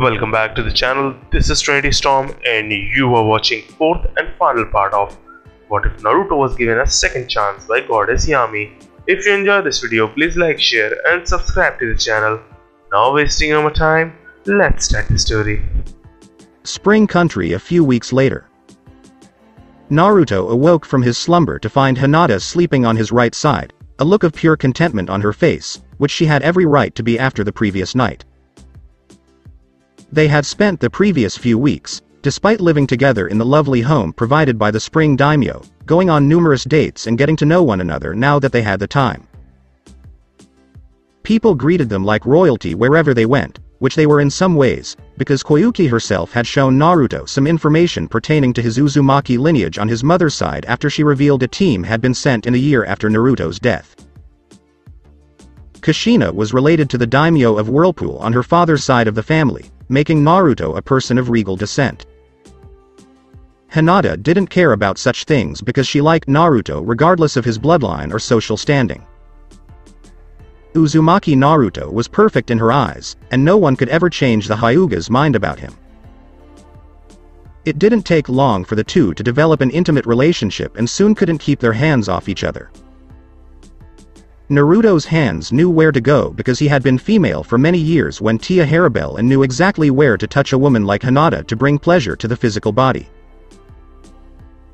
Welcome back to the channel. This is Trinity Storm and you are watching fourth and final part of What If Naruto Was Given a Second Chance by Goddess Yami. If you enjoyed this video, please like, share and subscribe to the channel. Now wasting no more time, let's start the story. Spring Country. A few weeks later, Naruto awoke from his slumber to find Hinata sleeping on his right side, a look of pure contentment on her face, which she had every right to be after the previous night. They had spent the previous few weeks, despite living together in the lovely home provided by the Spring Daimyo, going on numerous dates and getting to know one another now that they had the time. People greeted them like royalty wherever they went, which they were in some ways, because Kyuubi herself had shown Naruto some information pertaining to his Uzumaki lineage on his mother's side after she revealed a team had been sent in a year after Naruto's death. Kushina was related to the daimyo of Whirlpool on her father's side of the family, making Naruto a person of regal descent. Hinata didn't care about such things because she liked Naruto regardless of his bloodline or social standing. Uzumaki Naruto was perfect in her eyes, and no one could ever change the Hyuga's mind about him. It didn't take long for the two to develop an intimate relationship and soon couldn't keep their hands off each other. Naruto's hands knew where to go because he had been female for many years when Tia Harribel and knew exactly where to touch a woman like Hinata to bring pleasure to the physical body.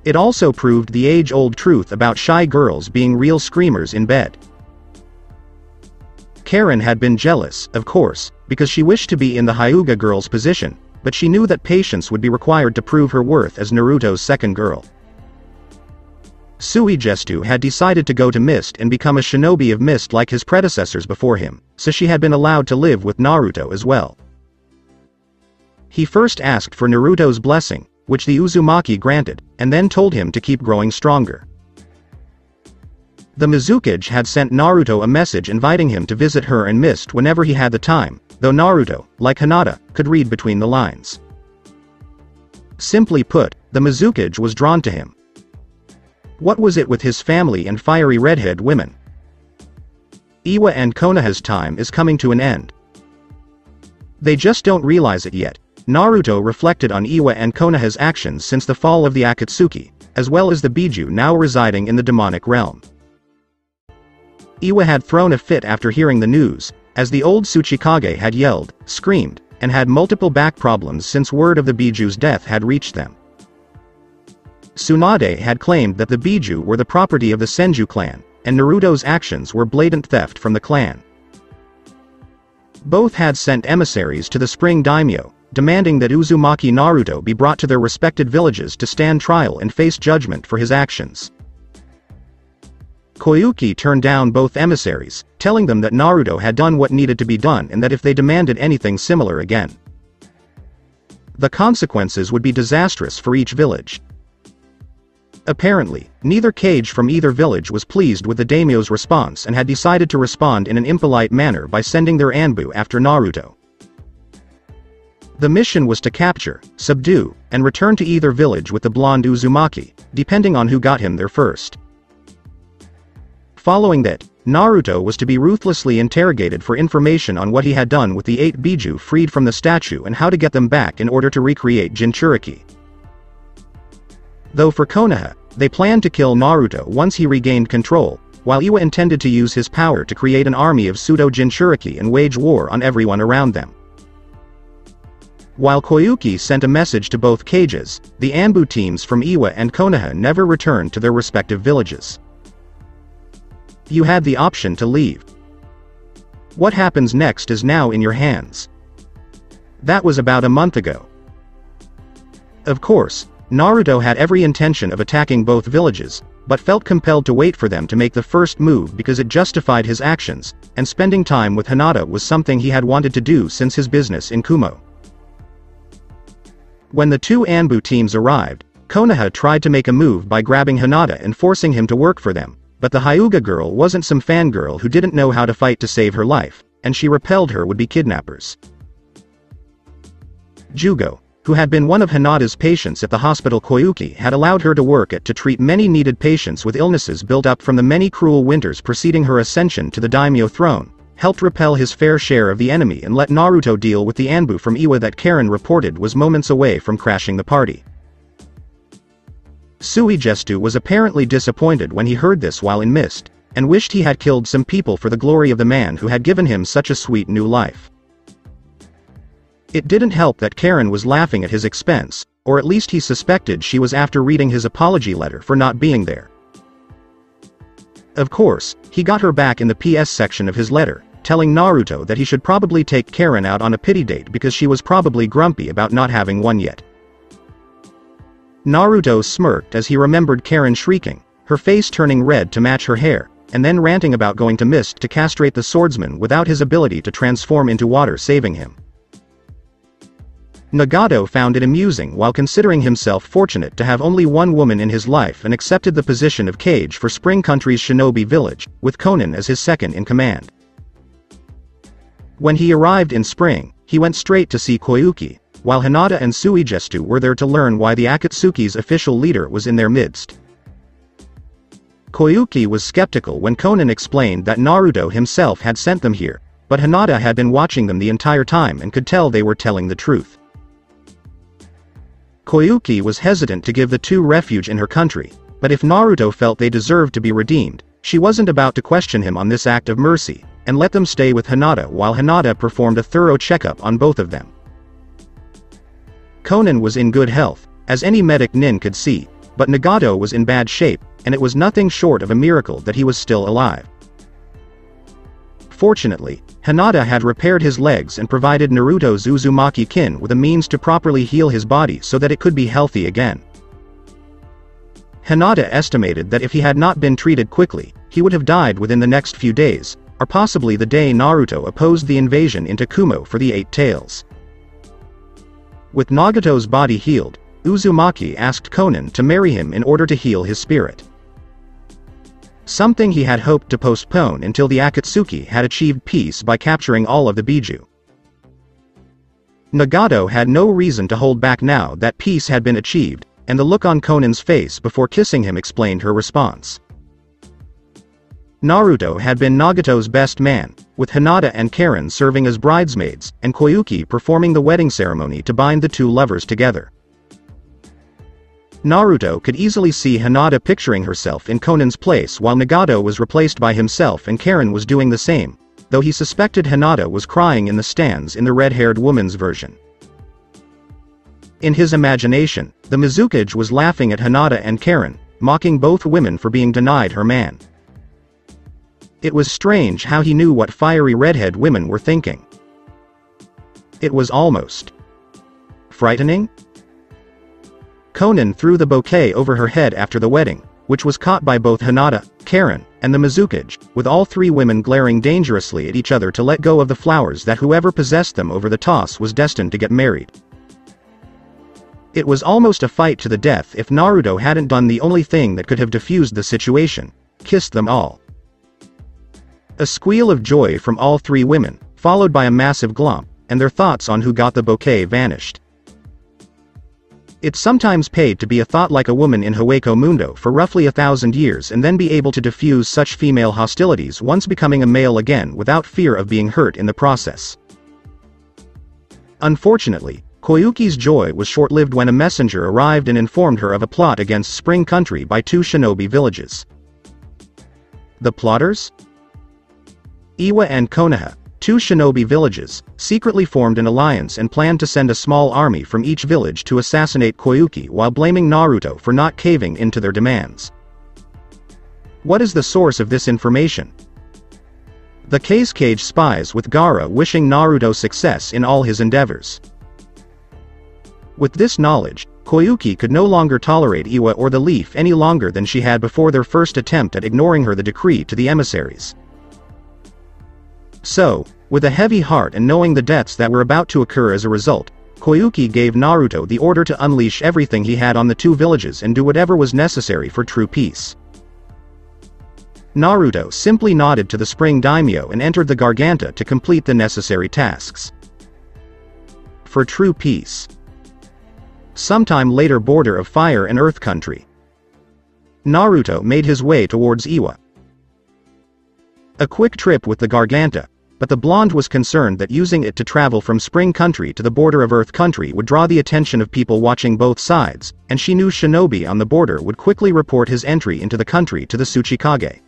It also proved the age-old truth about shy girls being real screamers in bed. Karen had been jealous, of course, because she wished to be in the Hyuga girl's position, but she knew that patience would be required to prove her worth as Naruto's second girl. Suigestu had decided to go to Mist and become a shinobi of Mist like his predecessors before him, so she had been allowed to live with Naruto as well. He first asked for Naruto's blessing, which the Uzumaki granted, and then told him to keep growing stronger. The Mizukage had sent Naruto a message inviting him to visit her and Mist whenever he had the time, though Naruto, like Hinata, could read between the lines. Simply put, the Mizukage was drawn to him. What was it with his family and fiery redhead women? Iwa and Konoha's time is coming to an end. They just don't realize it yet. Naruto reflected on Iwa and Konoha's actions since the fall of the Akatsuki, as well as the Biju now residing in the demonic realm. Iwa had thrown a fit after hearing the news, as the old Tsuchikage had yelled, screamed, and had multiple back problems since word of the Biju's death had reached them. Tsunade had claimed that the Biju were the property of the Senju clan, and Naruto's actions were blatant theft from the clan. Both had sent emissaries to the Spring Daimyo, demanding that Uzumaki Naruto be brought to their respected villages to stand trial and face judgment for his actions. Kyuubi turned down both emissaries, telling them that Naruto had done what needed to be done and that if they demanded anything similar again, the consequences would be disastrous for each village. Apparently, neither Kage from either village was pleased with the daimyo's response and had decided to respond in an impolite manner by sending their Anbu after Naruto. The mission was to capture, subdue, and return to either village with the blonde Uzumaki, depending on who got him there first. Following that, Naruto was to be ruthlessly interrogated for information on what he had done with the 8 Biju freed from the statue and how to get them back in order to recreate Jinchuriki. Though for Konoha, they planned to kill Naruto once he regained control, while Iwa intended to use his power to create an army of pseudo-Jinchuriki and wage war on everyone around them. While Kyuubi sent a message to both Kages, the Anbu teams from Iwa and Konoha never returned to their respective villages. You had the option to leave. What happens next is now in your hands. That was about a month ago. Of course, Naruto had every intention of attacking both villages, but felt compelled to wait for them to make the first move because it justified his actions, and spending time with Hinata was something he had wanted to do since his business in Kumo. When the two Anbu teams arrived, Konoha tried to make a move by grabbing Hinata and forcing him to work for them, but the Hyuga girl wasn't some fangirl who didn't know how to fight to save her life, and she repelled her would-be kidnappers. Jugo, who had been one of Hinata's patients at the hospital Kyuubi had allowed her to work at to treat many needed patients with illnesses built up from the many cruel winters preceding her ascension to the daimyo throne, helped repel his fair share of the enemy and let Naruto deal with the Anbu from Iwa that Karen reported was moments away from crashing the party. Suigestu was apparently disappointed when he heard this while in Mist, and wished he had killed some people for the glory of the man who had given him such a sweet new life. It didn't help that Karen was laughing at his expense, or at least he suspected she was after reading his apology letter for not being there. Of course, he got her back in the PS section of his letter, telling Naruto that he should probably take Karen out on a pity date because she was probably grumpy about not having one yet. Naruto smirked as he remembered Karen shrieking, her face turning red to match her hair, and then ranting about going to Mist to castrate the swordsman without his ability to transform into water saving him. Nagato found it amusing while considering himself fortunate to have only one woman in his life and accepted the position of Kage for Spring Country's shinobi village, with Konan as his second in command. When he arrived in Spring, he went straight to see Koyuki, while Hinata and Suigestu were there to learn why the Akatsuki's official leader was in their midst. Koyuki was skeptical when Konan explained that Naruto himself had sent them here, but Hinata had been watching them the entire time and could tell they were telling the truth. Koyuki was hesitant to give the two refuge in her country, but if Naruto felt they deserved to be redeemed, she wasn't about to question him on this act of mercy, and let them stay with Hinata while Hinata performed a thorough checkup on both of them. Konan was in good health, as any medic nin could see, but Nagato was in bad shape, and it was nothing short of a miracle that he was still alive. Fortunately, Hinata had repaired his legs and provided Naruto's Uzumaki kin with a means to properly heal his body so that it could be healthy again. Hinata estimated that if he had not been treated quickly, he would have died within the next few days, or possibly the day Naruto opposed the invasion into Kumo for the Eight Tails. With Nagato's body healed, Uzumaki asked Konan to marry him in order to heal his spirit. Something he had hoped to postpone until the Akatsuki had achieved peace by capturing all of the Biju. Nagato had no reason to hold back now that peace had been achieved, and the look on Konan's face before kissing him explained her response. Naruto had been Nagato's best man, with Hinata and Karen serving as bridesmaids, and Koyuki performing the wedding ceremony to bind the two lovers together. Naruto could easily see Hinata picturing herself in Konan's place while Nagato was replaced by himself and Karen was doing the same, though he suspected Hinata was crying in the stands in the red-haired woman's version. In his imagination, the Mizukage was laughing at Hinata and Karen, mocking both women for being denied her man. It was strange how he knew what fiery redhead women were thinking. It was almost frightening. Konan threw the bouquet over her head after the wedding, which was caught by both Hinata, Karen, and the Mizukage, with all three women glaring dangerously at each other to let go of the flowers that whoever possessed them over the toss was destined to get married. It was almost a fight to the death if Naruto hadn't done the only thing that could have diffused the situation: kissed them all. A squeal of joy from all three women, followed by a massive glomp, and their thoughts on who got the bouquet vanished. It's sometimes paid to be a thought like a woman in Hueco Mundo for roughly 1,000 years and then be able to diffuse such female hostilities once becoming a male again without fear of being hurt in the process. Unfortunately, Koyuki's joy was short-lived when a messenger arrived and informed her of a plot against Spring Country by two shinobi villages. The plotters? Iwa and Konoha, two shinobi villages, secretly formed an alliance and planned to send a small army from each village to assassinate Koyuki while blaming Naruto for not caving into their demands. What is the source of this information? The Cage spies with Gaara wishing Naruto success in all his endeavors. With this knowledge, Koyuki could no longer tolerate Iwa or the Leaf any longer than she had before their first attempt at ignoring her the decree to the emissaries. So, with a heavy heart and knowing the deaths that were about to occur as a result, Koyuki gave Naruto the order to unleash everything he had on the two villages and do whatever was necessary for true peace. Naruto simply nodded to the Spring Daimyo and entered the Garganta to complete the necessary tasks. For true peace. Sometime later, border of Fire and Earth Country. Naruto made his way towards Iwa. A quick trip with the Garganta, but the blonde was concerned that using it to travel from Spring Country to the border of Earth Country would draw the attention of people watching both sides, and she knew shinobi on the border would quickly report his entry into the country to the Tsuchikage.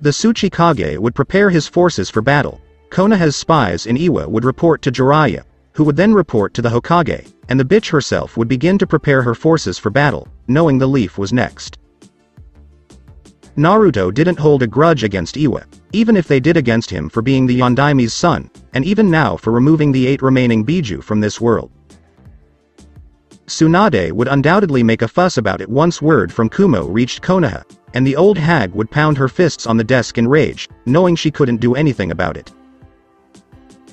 The Tsuchikage would prepare his forces for battle. Konoha's spies in Iwa would report to Jiraiya, who would then report to the Hokage, and the bitch herself would begin to prepare her forces for battle, knowing the leaf was next. Naruto didn't hold a grudge against Iwa, even if they did against him for being the Yondaimi's son, and even now for removing the 8 remaining Biju from this world. Tsunade would undoubtedly make a fuss about it once word from Kumo reached Konoha, and the old hag would pound her fists on the desk in rage, knowing she couldn't do anything about it.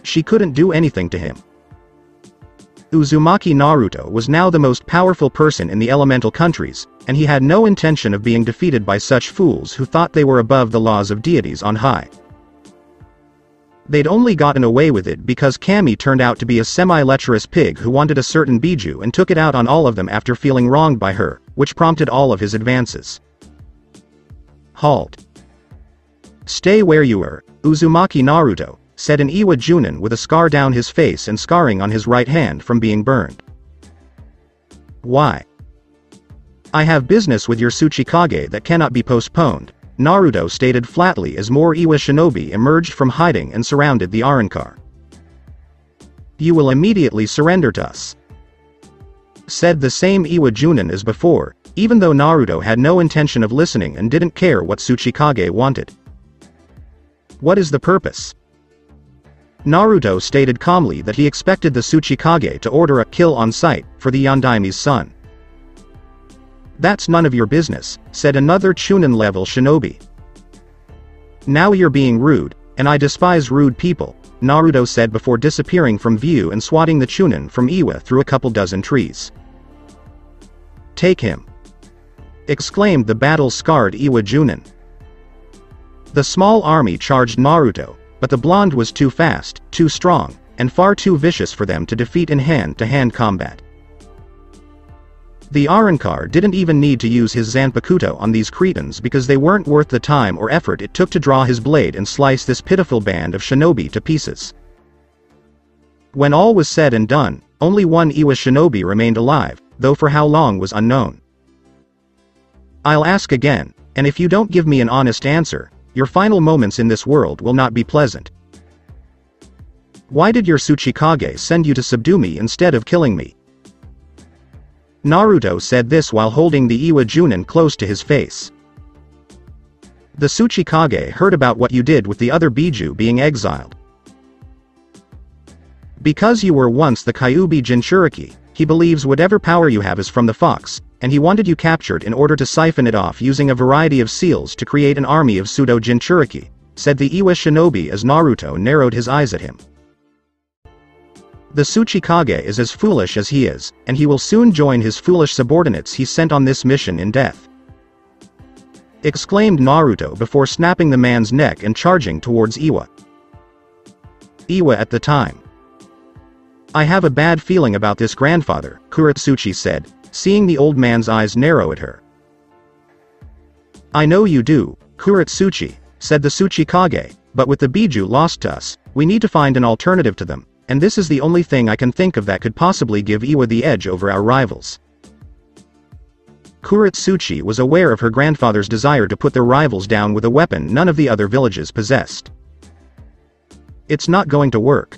She couldn't do anything to him. Uzumaki Naruto was now the most powerful person in the elemental countries, and he had no intention of being defeated by such fools who thought they were above the laws of deities on high. They'd only gotten away with it because Kami turned out to be a semi-lecherous pig who wanted a certain Biju and took it out on all of them after feeling wronged by her, which prompted all of his advances. Halt. Stay where you are, Uzumaki Naruto, said an Iwa Junin with a scar down his face and scarring on his right hand from being burned. Why? I have business with your Tsuchikage that cannot be postponed, Naruto stated flatly as more Iwa shinobi emerged from hiding and surrounded the Arrancar. You will immediately surrender to us, said the same Iwa Junin as before, even though Naruto had no intention of listening and didn't care what Tsuchikage wanted. What is the purpose? Naruto stated calmly that he expected the Tsuchikage to order a kill on sight for the Yondaimi's son. That's none of your business, said another Chunin-level shinobi. Now you're being rude, and I despise rude people, Naruto said before disappearing from view and swatting the Chunin from Iwa through a couple dozen trees. Take him, exclaimed the battle-scarred Iwa Junin. The small army charged Naruto, but the blonde was too fast, too strong, and far too vicious for them to defeat in hand-to-hand combat. The Arrancar didn't even need to use his Zanpakuto on these cretins because they weren't worth the time or effort it took to draw his blade and slice this pitiful band of shinobi to pieces. When all was said and done, only one Iwa shinobi remained alive, though for how long was unknown. I'll ask again, and if you don't give me an honest answer, your final moments in this world will not be pleasant. Why did your Tsuchikage send you to subdue me instead of killing me? Naruto said this while holding the Iwa Junin close to his face. The Tsuchikage heard about what you did with the other Biju being exiled. Because you were once the Kyuubi Jinchuriki, he believes whatever power you have is from the fox, and he wanted you captured in order to siphon it off using a variety of seals to create an army of pseudo-Jinchuriki, said the Iwa shinobi as Naruto narrowed his eyes at him. The Tsuchikage is as foolish as he is, and he will soon join his foolish subordinates he sent on this mission in death, exclaimed Naruto before snapping the man's neck and charging towards Iwa. Iwa at the time. I have a bad feeling about this grandfather, Kuretsuchi said, seeing the old man's eyes narrow at her. I know you do, Kuretsuchi, said the Tsuchikage, but with the Biju lost to us, we need to find an alternative to them, and this is the only thing I can think of that could possibly give Iwa the edge over our rivals. Kuretsuchi was aware of her grandfather's desire to put their rivals down with a weapon none of the other villages possessed. It's not going to work.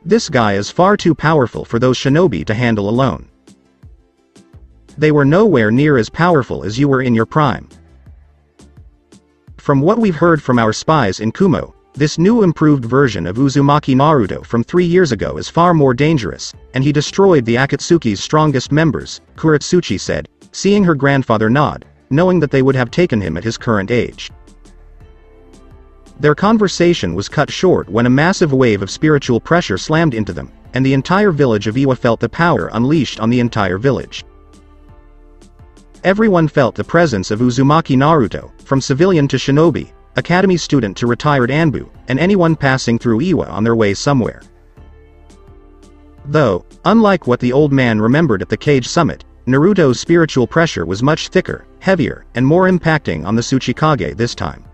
This guy is far too powerful for those shinobi to handle alone. They were nowhere near as powerful as you were in your prime. From what we've heard from our spies in Kumo, this new improved version of Uzumaki Naruto from 3 years ago is far more dangerous, and he destroyed the Akatsuki's strongest members, Kuretsuchi said, seeing her grandfather nod, knowing that they would have taken him at his current age. Their conversation was cut short when a massive wave of spiritual pressure slammed into them, and the entire village of Iwa felt the power unleashed on the entire village. Everyone felt the presence of Uzumaki Naruto, from civilian to shinobi, academy student to retired Anbu, and anyone passing through Iwa on their way somewhere. Though, unlike what the old man remembered at the Cage Summit, Naruto's spiritual pressure was much thicker, heavier, and more impacting on the Tsuchikage this time.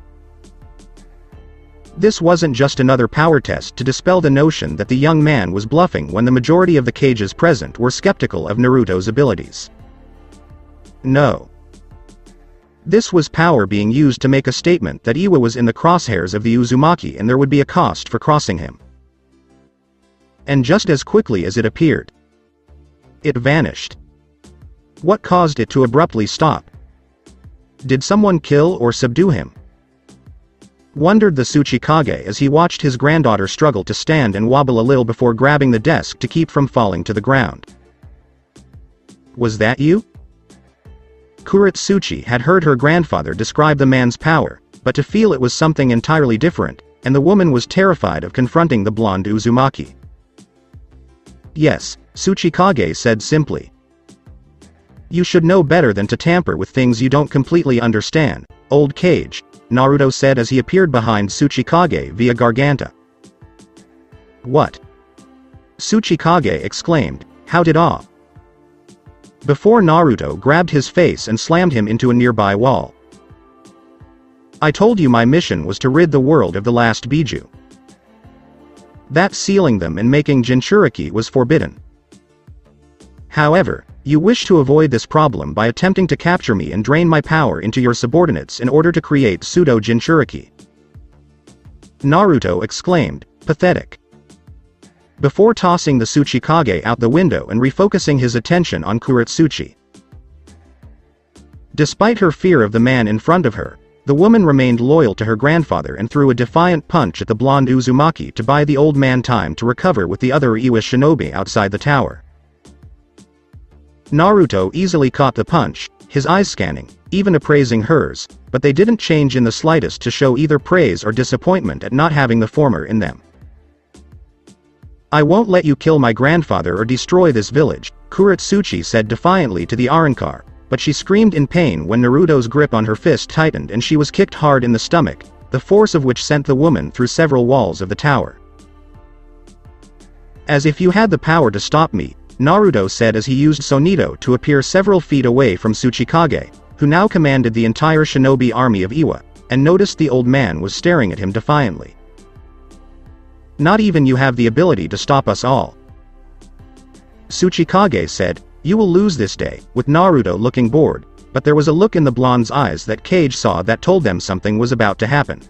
This wasn't just another power test to dispel the notion that the young man was bluffing when the majority of the cages present were skeptical of Naruto's abilities. No. This was power being used to make a statement that Iwa was in the crosshairs of the Uzumaki and there would be a cost for crossing him. And just as quickly as it appeared, it vanished. What caused it to abruptly stop? Did someone kill or subdue him? Wondered the Tsuchikage as he watched his granddaughter struggle to stand and wobble a little before grabbing the desk to keep from falling to the ground. Was that you? Kuretsuchi had heard her grandfather describe the man's power, but to feel it was something entirely different, and the woman was terrified of confronting the blonde Uzumaki. Yes, Tsuchikage said simply. You should know better than to tamper with things you don't completely understand, old cage, Naruto said as he appeared behind Tsuchikage via Garganta. What? Tsuchikage exclaimed, how did I? Before Naruto grabbed his face and slammed him into a nearby wall. I told you my mission was to rid the world of the last Biju. That sealing them and making Jinchuriki was forbidden. However, you wish to avoid this problem by attempting to capture me and drain my power into your subordinates in order to create pseudo-Jinchuriki. Naruto exclaimed, pathetic. Before tossing the Tsuchikage out the window and refocusing his attention on Kuretsuchi. Despite her fear of the man in front of her, the woman remained loyal to her grandfather and threw a defiant punch at the blonde Uzumaki to buy the old man time to recover with the other Iwa shinobi outside the tower. Naruto easily caught the punch, his eyes scanning, even appraising hers, but they didn't change in the slightest to show either praise or disappointment at not having the former in them. I won't let you kill my grandfather or destroy this village, Kuretsuchi said defiantly to the Arrancar, but she screamed in pain when Naruto's grip on her fist tightened and she was kicked hard in the stomach, the force of which sent the woman through several walls of the tower. As if you had the power to stop me, Naruto said as he used Sonito to appear several feet away from Tsuchikage, who now commanded the entire shinobi army of Iwa, and noticed the old man was staring at him defiantly. Not even you have the ability to stop us all. Tsuchikage said, you will lose this day, with Naruto looking bored, but there was a look in the blonde's eyes that Kage saw that told them something was about to happen.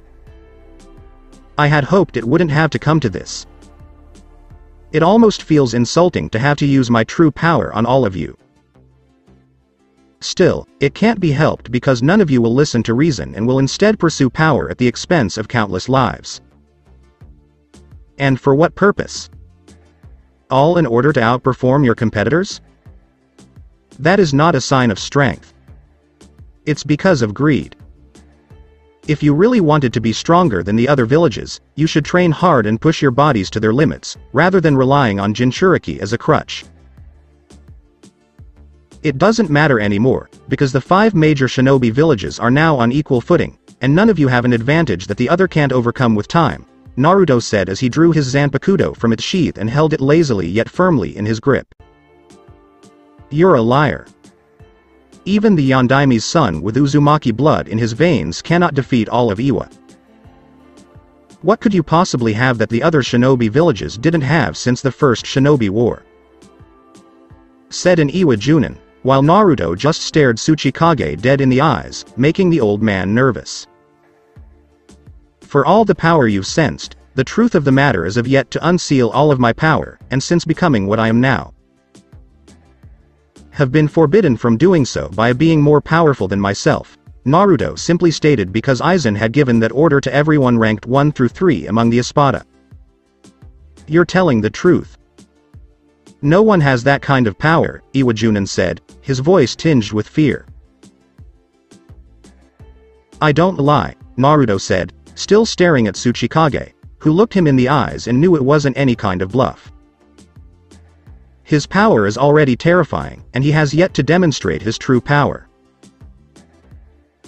I had hoped it wouldn't have to come to this. It almost feels insulting to have to use my true power on all of you. Still, it can't be helped because none of you will listen to reason and will instead pursue power at the expense of countless lives. And for what purpose? All in order to outperform your competitors? That is not a sign of strength. It's because of greed. If you really wanted to be stronger than the other villages, you should train hard and push your bodies to their limits, rather than relying on Jinchuriki as a crutch. It doesn't matter anymore, because the 5 major shinobi villages are now on equal footing, and none of you have an advantage that the other can't overcome with time, Naruto said as he drew his Zanpakuto from its sheath and held it lazily yet firmly in his grip. You're a liar. Even the Yondaimi's son with Uzumaki blood in his veins cannot defeat all of Iwa. What could you possibly have that the other shinobi villages didn't have since the first shinobi war? Said an Iwa Junin, while Naruto just stared Tsuchikage dead in the eyes, making the old man nervous. For all the power you've sensed, the truth of the matter is of yet to unseal all of my power, and since becoming what I am now, have been forbidden from doing so by being more powerful than myself, Naruto simply stated because Aizen had given that order to everyone ranked 1 through 3 among the Espada. You're telling the truth. No one has that kind of power, Iwa Junin said, his voice tinged with fear. I don't lie, Naruto said, still staring at Tsuchikage, who looked him in the eyes and knew it wasn't any kind of bluff. His power is already terrifying, and he has yet to demonstrate his true power.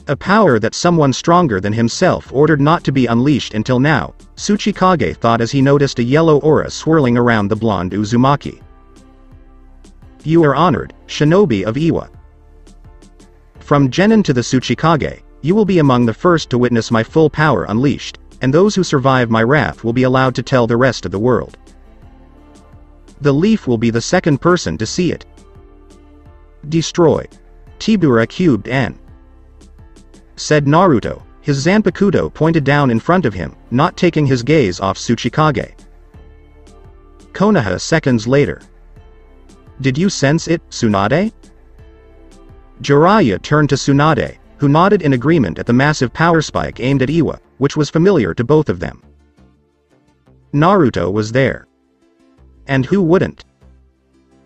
A power that someone stronger than himself ordered not to be unleashed until now, Tsuchikage thought as he noticed a yellow aura swirling around the blonde Uzumaki. You are honored, shinobi of Iwa. From Genin to the Tsuchikage, you will be among the first to witness my full power unleashed, and those who survive my wrath will be allowed to tell the rest of the world. The leaf will be the second person to see it. Destroy. Tibura cubed N. Said Naruto, his Zanpakuto pointed down in front of him, not taking his gaze off Tsuchikage. Konoha seconds later. Did you sense it, Tsunade? Jiraiya turned to Tsunade, who nodded in agreement at the massive power spike aimed at Iwa, which was familiar to both of them. Naruto was there. And who wouldn't?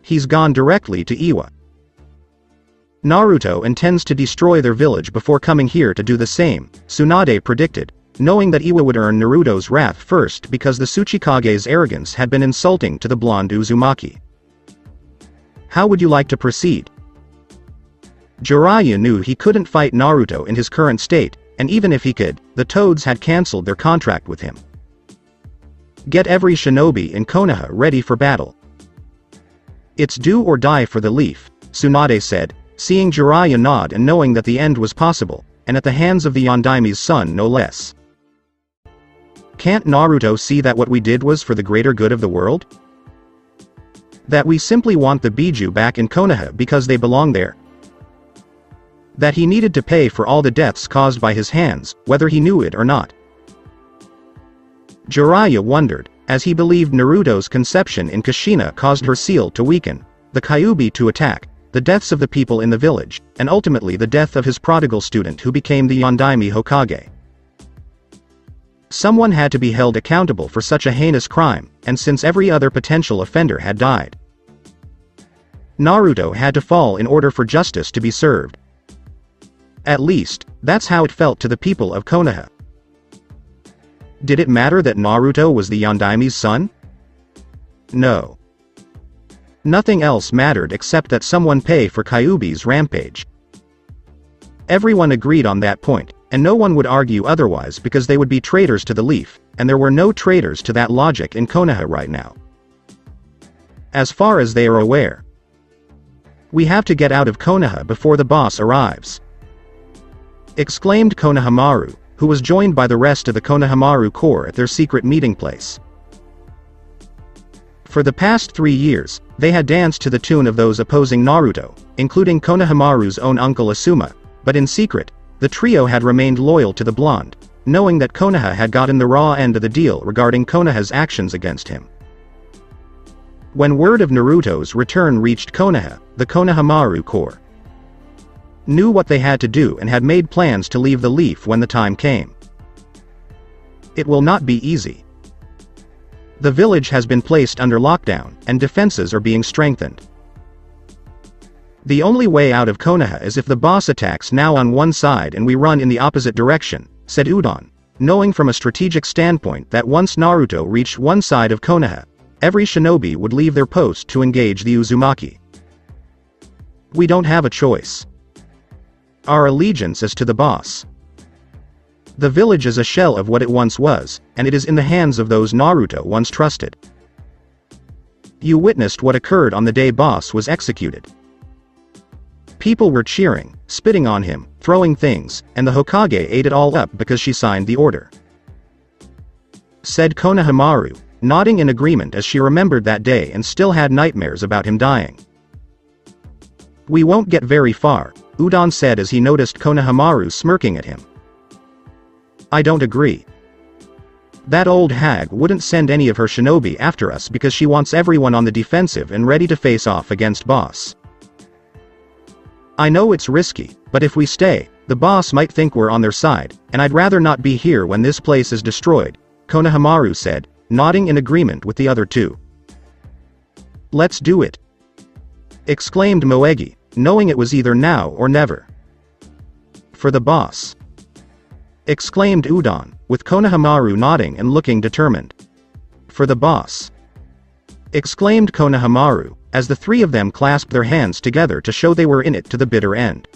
He's gone directly to Iwa. Naruto intends to destroy their village before coming here to do the same, Tsunade predicted, knowing that Iwa would earn Naruto's wrath first because the Tsuchikage's arrogance had been insulting to the blonde Uzumaki. How would you like to proceed? Jiraiya knew he couldn't fight Naruto in his current state, and even if he could, the Toads had cancelled their contract with him. Get every shinobi in Konoha ready for battle. It's do or die for the leaf, Tsunade said, seeing Jiraiya nod and knowing that the end was possible, and at the hands of the Yondaimi's son no less. Can't Naruto see that what we did was for the greater good of the world? That we simply want the Biju back in Konoha because they belong there? That he needed to pay for all the deaths caused by his hands, whether he knew it or not? Jiraiya wondered, as he believed Naruto's conception in Kushina caused her seal to weaken, the Kyuubi to attack, the deaths of the people in the village, and ultimately the death of his prodigal student who became the Yondaime Hokage. Someone had to be held accountable for such a heinous crime, and since every other potential offender had died, Naruto had to fall in order for justice to be served. At least, that's how it felt to the people of Konoha. Did it matter that Naruto was the Yondaime's son? No. Nothing else mattered except that someone pay for Kyuubi's rampage. Everyone agreed on that point, and no one would argue otherwise because they would be traitors to the leaf, and there were no traitors to that logic in Konoha right now. As far as they are aware. We have to get out of Konoha before the boss arrives. Exclaimed Konohamaru, who was joined by the rest of the Konohamaru Corps at their secret meeting place. For the past 3 years, they had danced to the tune of those opposing Naruto, including Konohamaru's own uncle Asuma, but in secret, the trio had remained loyal to the blonde, knowing that Konoha had gotten the raw end of the deal regarding Konoha's actions against him. When word of Naruto's return reached Konoha, the Konohamaru Corps knew what they had to do and had made plans to leave the leaf when the time came. It will not be easy. The village has been placed under lockdown, and defenses are being strengthened. The only way out of Konoha is if the boss attacks now on one side and we run in the opposite direction, said Udon, knowing from a strategic standpoint that once Naruto reached one side of Konoha, every shinobi would leave their post to engage the Uzumaki. We don't have a choice. Our allegiance is to the boss. The village is a shell of what it once was, and it is in the hands of those Naruto once trusted. You witnessed what occurred on the day boss was executed. People were cheering, spitting on him, throwing things, and the Hokage ate it all up because she signed the order. Said Konohamaru, nodding in agreement as she remembered that day and still had nightmares about him dying. We won't get very far, Udon said as he noticed Konohamaru smirking at him. I don't agree. That old hag wouldn't send any of her shinobi after us because she wants everyone on the defensive and ready to face off against boss. I know it's risky, but if we stay, the boss might think we're on their side, and I'd rather not be here when this place is destroyed, Konohamaru said, nodding in agreement with the other two. Let's do it! Exclaimed Moegi, knowing it was either now or never. For the boss! Exclaimed Udon, with Konohamaru nodding and looking determined. For the boss! Exclaimed Konohamaru, as the three of them clasped their hands together to show they were in it to the bitter end.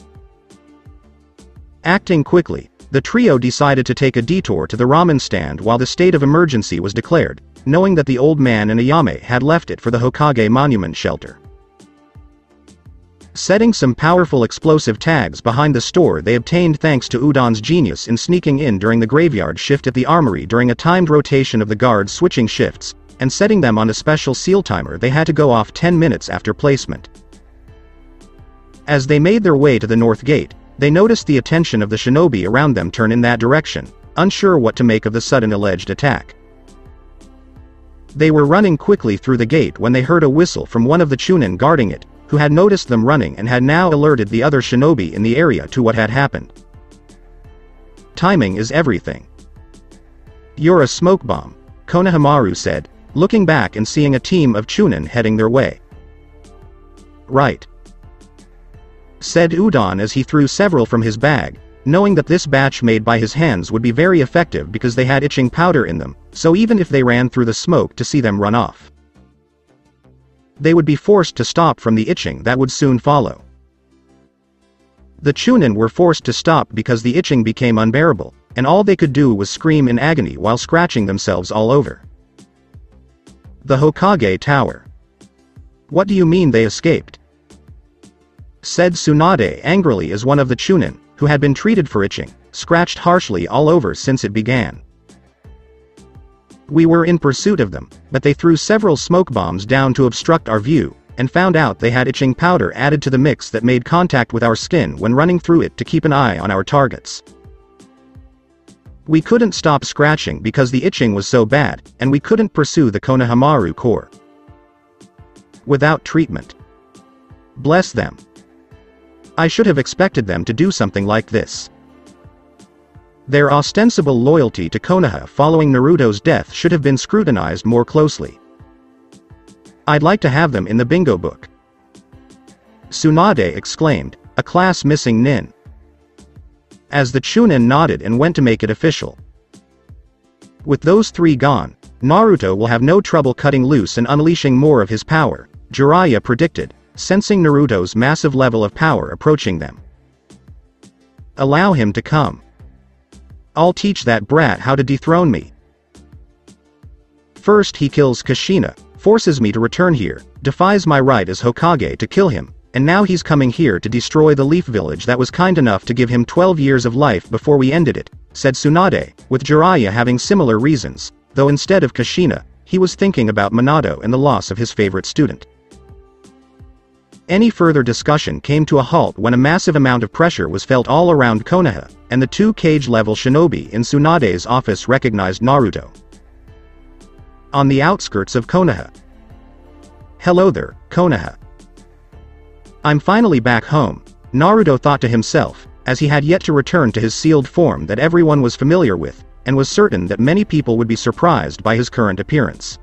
Acting quickly, the trio decided to take a detour to the ramen stand while the state of emergency was declared, knowing that the old man and Ayame had left it for the Hokage monument shelter. setting some powerful explosive tags behind the store they obtained thanks to Udon's genius in sneaking in during the graveyard shift at the armory during a timed rotation of the guards switching shifts, and setting them on a special seal timer they had to go off 10 minutes after placement. As they made their way to the north gate, they noticed the attention of the shinobi around them turn in that direction, unsure what to make of the sudden alleged attack. They were running quickly through the gate when they heard a whistle from one of the Chunin guarding it, who had noticed them running and had now alerted the other shinobi in the area to what had happened. Timing is everything. You're a smoke bomb, Konohamaru said, looking back and seeing a team of Chunin heading their way. Right, said Udon as he threw several from his bag, knowing that this batch made by his hands would be very effective because they had itching powder in them, so even if they ran through the smoke to see them run off, they would be forced to stop from the itching that would soon follow. The Chunin were forced to stop because the itching became unbearable, and all they could do was scream in agony while scratching themselves all over. The Hokage Tower. What do you mean they escaped? Said Tsunade angrily as one of the Chunin, who had been treated for itching, scratched harshly all over since it began. We were in pursuit of them, but they threw several smoke bombs down to obstruct our view, and found out they had itching powder added to the mix that made contact with our skin when running through it to keep an eye on our targets. We couldn't stop scratching because the itching was so bad, and we couldn't pursue the Konohamaru Corps without treatment. Bless them. I should have expected them to do something like this. Their ostensible loyalty to Konoha following Naruto's death should have been scrutinized more closely. I'd like to have them in the bingo book. Tsunade exclaimed, a class missing nin. As the Chunin nodded and went to make it official. With those three gone, Naruto will have no trouble cutting loose and unleashing more of his power, Jiraiya predicted, sensing Naruto's massive level of power approaching them. Allow him to come. I'll teach that brat how to dethrone me. First he kills Kushina, forces me to return here, defies my right as Hokage to kill him, and now he's coming here to destroy the Leaf Village that was kind enough to give him 12 years of life before we ended it, said Tsunade, with Jiraiya having similar reasons, though instead of Kushina, he was thinking about Minato and the loss of his favorite student. Any further discussion came to a halt when a massive amount of pressure was felt all around Konoha, and the two cage-level shinobi in Tsunade's office recognized Naruto. On the outskirts of Konoha. Hello there, Konoha. I'm finally back home, Naruto thought to himself, as he had yet to return to his sealed form that everyone was familiar with, and was certain that many people would be surprised by his current appearance.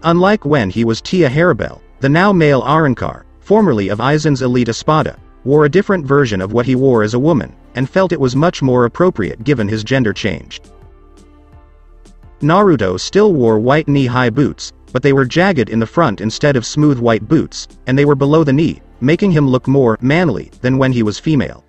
Unlike when he was Tia Harribel, the now male Arrancar, formerly of Aizen's elite Espada, wore a different version of what he wore as a woman, and felt it was much more appropriate given his gender change. Naruto still wore white knee-high boots, but they were jagged in the front instead of smooth white boots, and they were below the knee, making him look more manly than when he was female.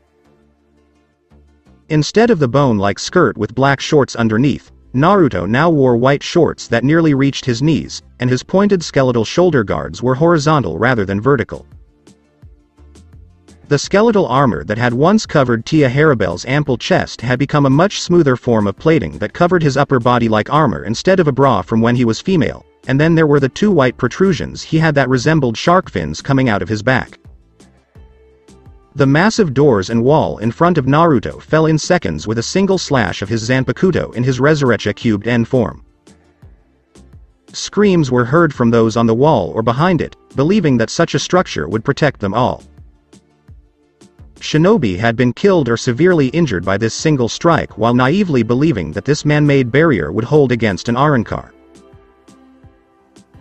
Instead of the bone-like skirt with black shorts underneath, Naruto now wore white shorts that nearly reached his knees, and his pointed skeletal shoulder guards were horizontal rather than vertical. The skeletal armor that had once covered Tia Harribel's ample chest had become a much smoother form of plating that covered his upper body like armor instead of a bra from when he was female, and then there were the two white protrusions he had that resembled shark fins coming out of his back. The massive doors and wall in front of Naruto fell in seconds with a single slash of his Zanpakuto in his Resurrecha cubed N form. Screams were heard from those on the wall or behind it, believing that such a structure would protect them all. Shinobi had been killed or severely injured by this single strike while naively believing that this man-made barrier would hold against an Arrancar.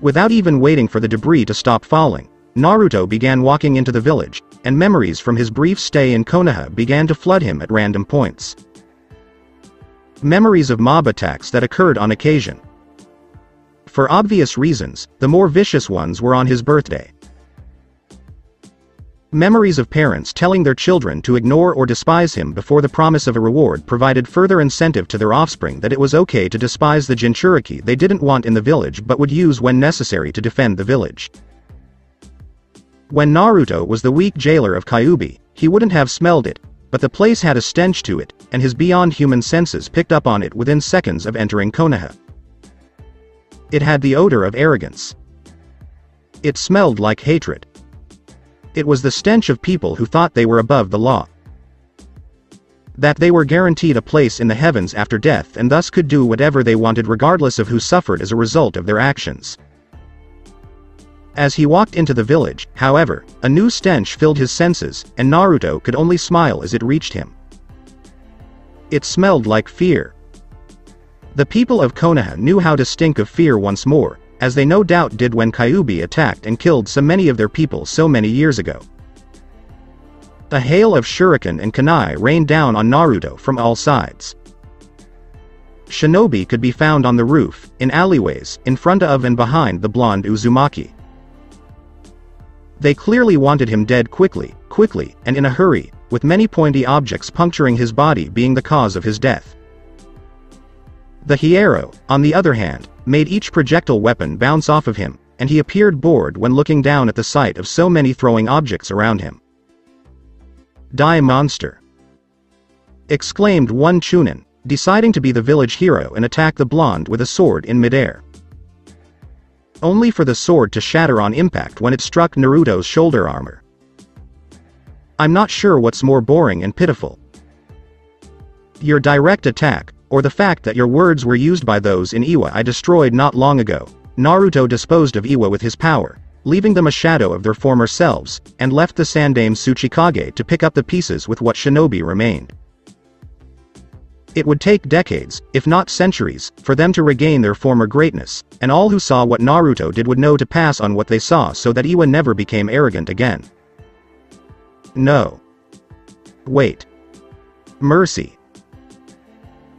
Without even waiting for the debris to stop falling, Naruto began walking into the village, and memories from his brief stay in Konoha began to flood him at random points. Memories of mob attacks that occurred on occasion. For obvious reasons, the more vicious ones were on his birthday. Memories of parents telling their children to ignore or despise him before the promise of a reward provided further incentive to their offspring that it was okay to despise the Jinchuriki they didn't want in the village but would use when necessary to defend the village. When Naruto was the weak jailer of Kyuubi, he wouldn't have smelled it, but the place had a stench to it, and his beyond-human senses picked up on it within seconds of entering Konoha. It had the odor of arrogance. It smelled like hatred. It was the stench of people who thought they were above the law. That they were guaranteed a place in the heavens after death and thus could do whatever they wanted regardless of who suffered as a result of their actions. As he walked into the village, however, a new stench filled his senses, and Naruto could only smile as it reached him. It smelled like fear. The people of Konoha knew how to stink of fear once more, as they no doubt did when Kyuubi attacked and killed so many of their people so many years ago. A hail of shuriken and kunai rained down on Naruto from all sides. Shinobi could be found on the roof, in alleyways, in front of and behind the blonde Uzumaki. They clearly wanted him dead quickly, and in a hurry, with many pointy objects puncturing his body being the cause of his death. The Hiero, on the other hand, made each projectile weapon bounce off of him, and he appeared bored when looking down at the sight of so many throwing objects around him. "Die monster!" exclaimed one Chunin, deciding to be the village hero and attack the blonde with a sword in midair. Only for the sword to shatter on impact when it struck Naruto's shoulder armor. I'm not sure what's more boring and pitiful. Your direct attack, or the fact that your words were used by those in Iwa I destroyed not long ago. Naruto disposed of Iwa with his power, leaving them a shadow of their former selves, and left the Sandame Tsuchikage to pick up the pieces with what shinobi remained. It would take decades, if not centuries, for them to regain their former greatness, and all who saw what Naruto did would know to pass on what they saw so that Iwa never became arrogant again. No. Wait. Mercy.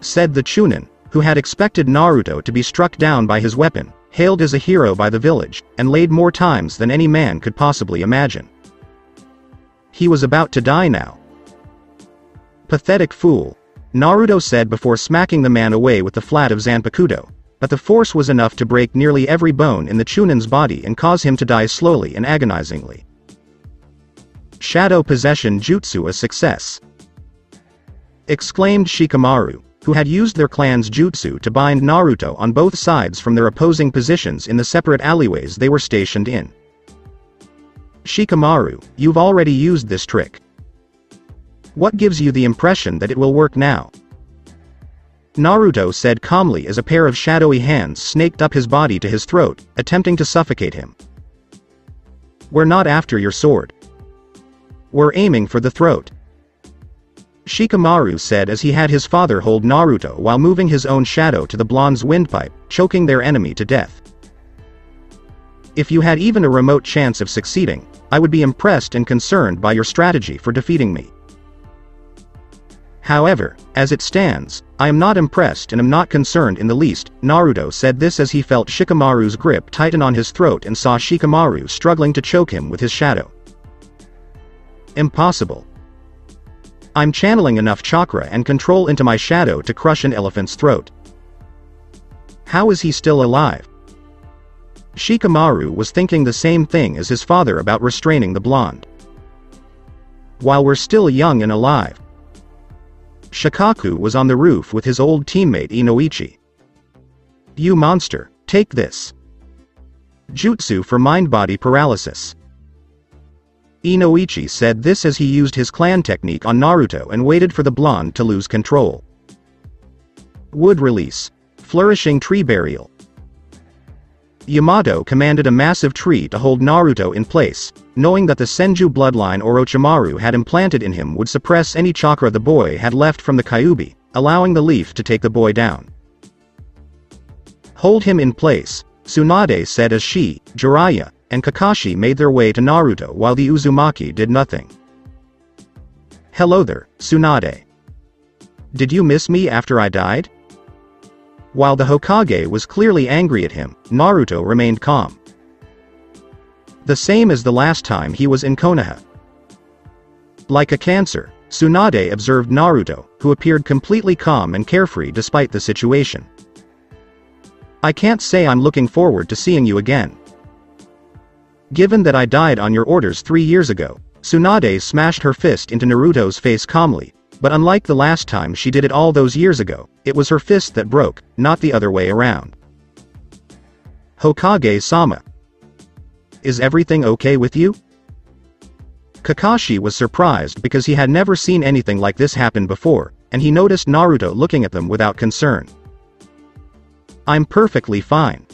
Said the Chunin, who had expected Naruto to be struck down by his weapon, hailed as a hero by the village, and laid more times than any man could possibly imagine. He was about to die now. Pathetic fool, Naruto said before smacking the man away with the flat of Zanpakuto, but the force was enough to break nearly every bone in the Chunin's body and cause him to die slowly and agonizingly. Shadow Possession Jutsu a success! Exclaimed Shikamaru, who had used their clan's jutsu to bind Naruto on both sides from their opposing positions in the separate alleyways they were stationed in. Shikamaru, you've already used this trick. What gives you the impression that it will work now? Naruto said calmly as a pair of shadowy hands snaked up his body to his throat, attempting to suffocate him. We're not after your sword. We're aiming for the throat. Shikamaru said as he had his father hold Naruto while moving his own shadow to the blonde's windpipe, choking their enemy to death. If you had even a remote chance of succeeding, I would be impressed and concerned by your strategy for defeating me. However, as it stands, I am not impressed and am not concerned in the least. Naruto said this as he felt Shikamaru's grip tighten on his throat and saw Shikamaru struggling to choke him with his shadow. Impossible. I'm channeling enough chakra and control into my shadow to crush an elephant's throat. How is he still alive? Shikamaru was thinking the same thing as his father about restraining the blonde. While we're still young and alive. Shikaku was on the roof with his old teammate Inoichi. You monster, take this. Jutsu for mind-body paralysis. Inoichi said this as he used his clan technique on Naruto and waited for the blonde to lose control. Wood release. Flourishing tree burial. Yamato commanded a massive tree to hold Naruto in place, knowing that the Senju bloodline Orochimaru had implanted in him would suppress any chakra the boy had left from the Kyuubi, allowing the leaf to take the boy down. Hold him in place, Tsunade said as she, Jiraiya, and Kakashi made their way to Naruto while the Uzumaki did nothing. Hello there, Tsunade. Did you miss me after I died? While the Hokage was clearly angry at him, Naruto remained calm. The same as the last time he was in Konoha. Like a cancer, Tsunade observed Naruto, who appeared completely calm and carefree despite the situation. I can't say I'm looking forward to seeing you again. Given that I died on your orders 3 years ago, Tsunade smashed her fist into Naruto's face calmly, but unlike the last time she did it all those years ago, it was her fist that broke, not the other way around. Hokage-sama. Is everything okay with you? Kakashi was surprised because he had never seen anything like this happen before, and he noticed Naruto looking at them without concern. I'm perfectly fine.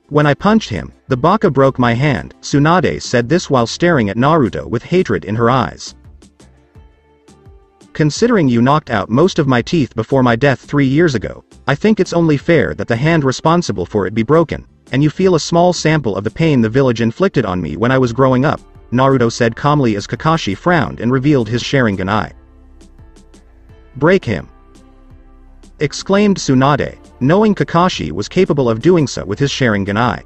When I punched him, the baka broke my hand. Tsunade said this while staring at Naruto with hatred in her eyes. Considering you knocked out most of my teeth before my death 3 years ago, I think it's only fair that the hand responsible for it be broken, and you feel a small sample of the pain the village inflicted on me when I was growing up, Naruto said calmly as Kakashi frowned and revealed his Sharingan. Break him! Exclaimed Tsunade, knowing Kakashi was capable of doing so with his Sharingan.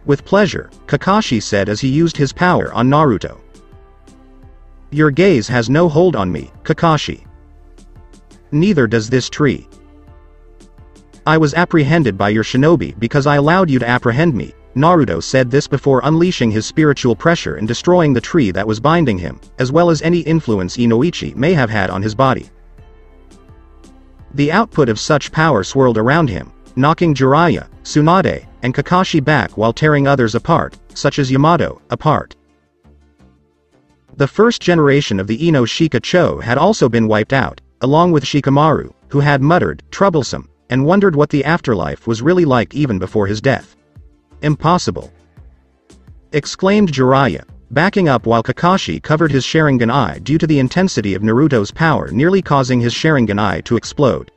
With pleasure, Kakashi said as he used his power on Naruto. Your gaze has no hold on me, Kakashi. Neither does this tree. I was apprehended by your shinobi because I allowed you to apprehend me. Naruto said this before unleashing his spiritual pressure and destroying the tree that was binding him, as well as any influence Inoichi may have had on his body. The output of such power swirled around him, knocking Jiraiya, Tsunade, and Kakashi back while tearing others apart, such as Yamato, apart. The first generation of the Ino Shika-Cho had also been wiped out, along with Shikamaru, who had muttered, troublesome, and wondered what the afterlife was really like even before his death. Impossible! Exclaimed Jiraiya, backing up while Kakashi covered his Sharingan due to the intensity of Naruto's power nearly causing his Sharingan to explode.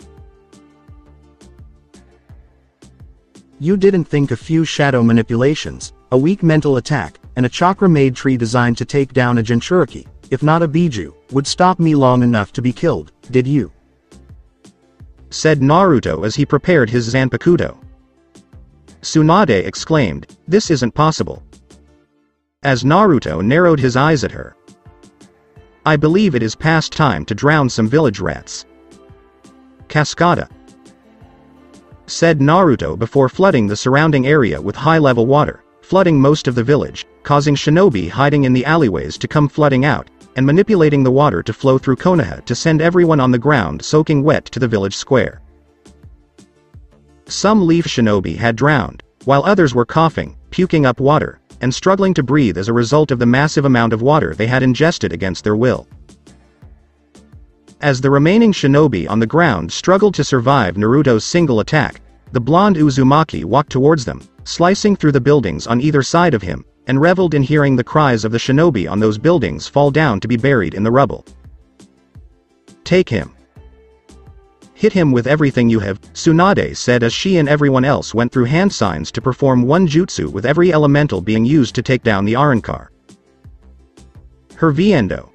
You didn't think a few shadow manipulations, a weak mental attack, and a chakra-made tree designed to take down a Jinchuriki, if not a Biju, would stop me long enough to be killed, did you? Said Naruto as he prepared his Zanpakuto. Tsunade exclaimed, this isn't possible. As Naruto narrowed his eyes at her. I believe it is past time to drown some village rats. Cascada. Said Naruto before flooding the surrounding area with high-level water, flooding most of the village, causing shinobi hiding in the alleyways to come flooding out, and manipulating the water to flow through Konoha to send everyone on the ground soaking wet to the village square. Some leaf shinobi had drowned, while others were coughing, puking up water, and struggling to breathe as a result of the massive amount of water they had ingested against their will. As the remaining shinobi on the ground struggled to survive Naruto's single attack, the blonde Uzumaki walked towards them, slicing through the buildings on either side of him, and reveled in hearing the cries of the shinobi on those buildings fall down to be buried in the rubble. Take him. Hit him with everything you have, Tsunade said as she and everyone else went through hand signs to perform one jutsu with every elemental being used to take down the Arrancar. Her viendo.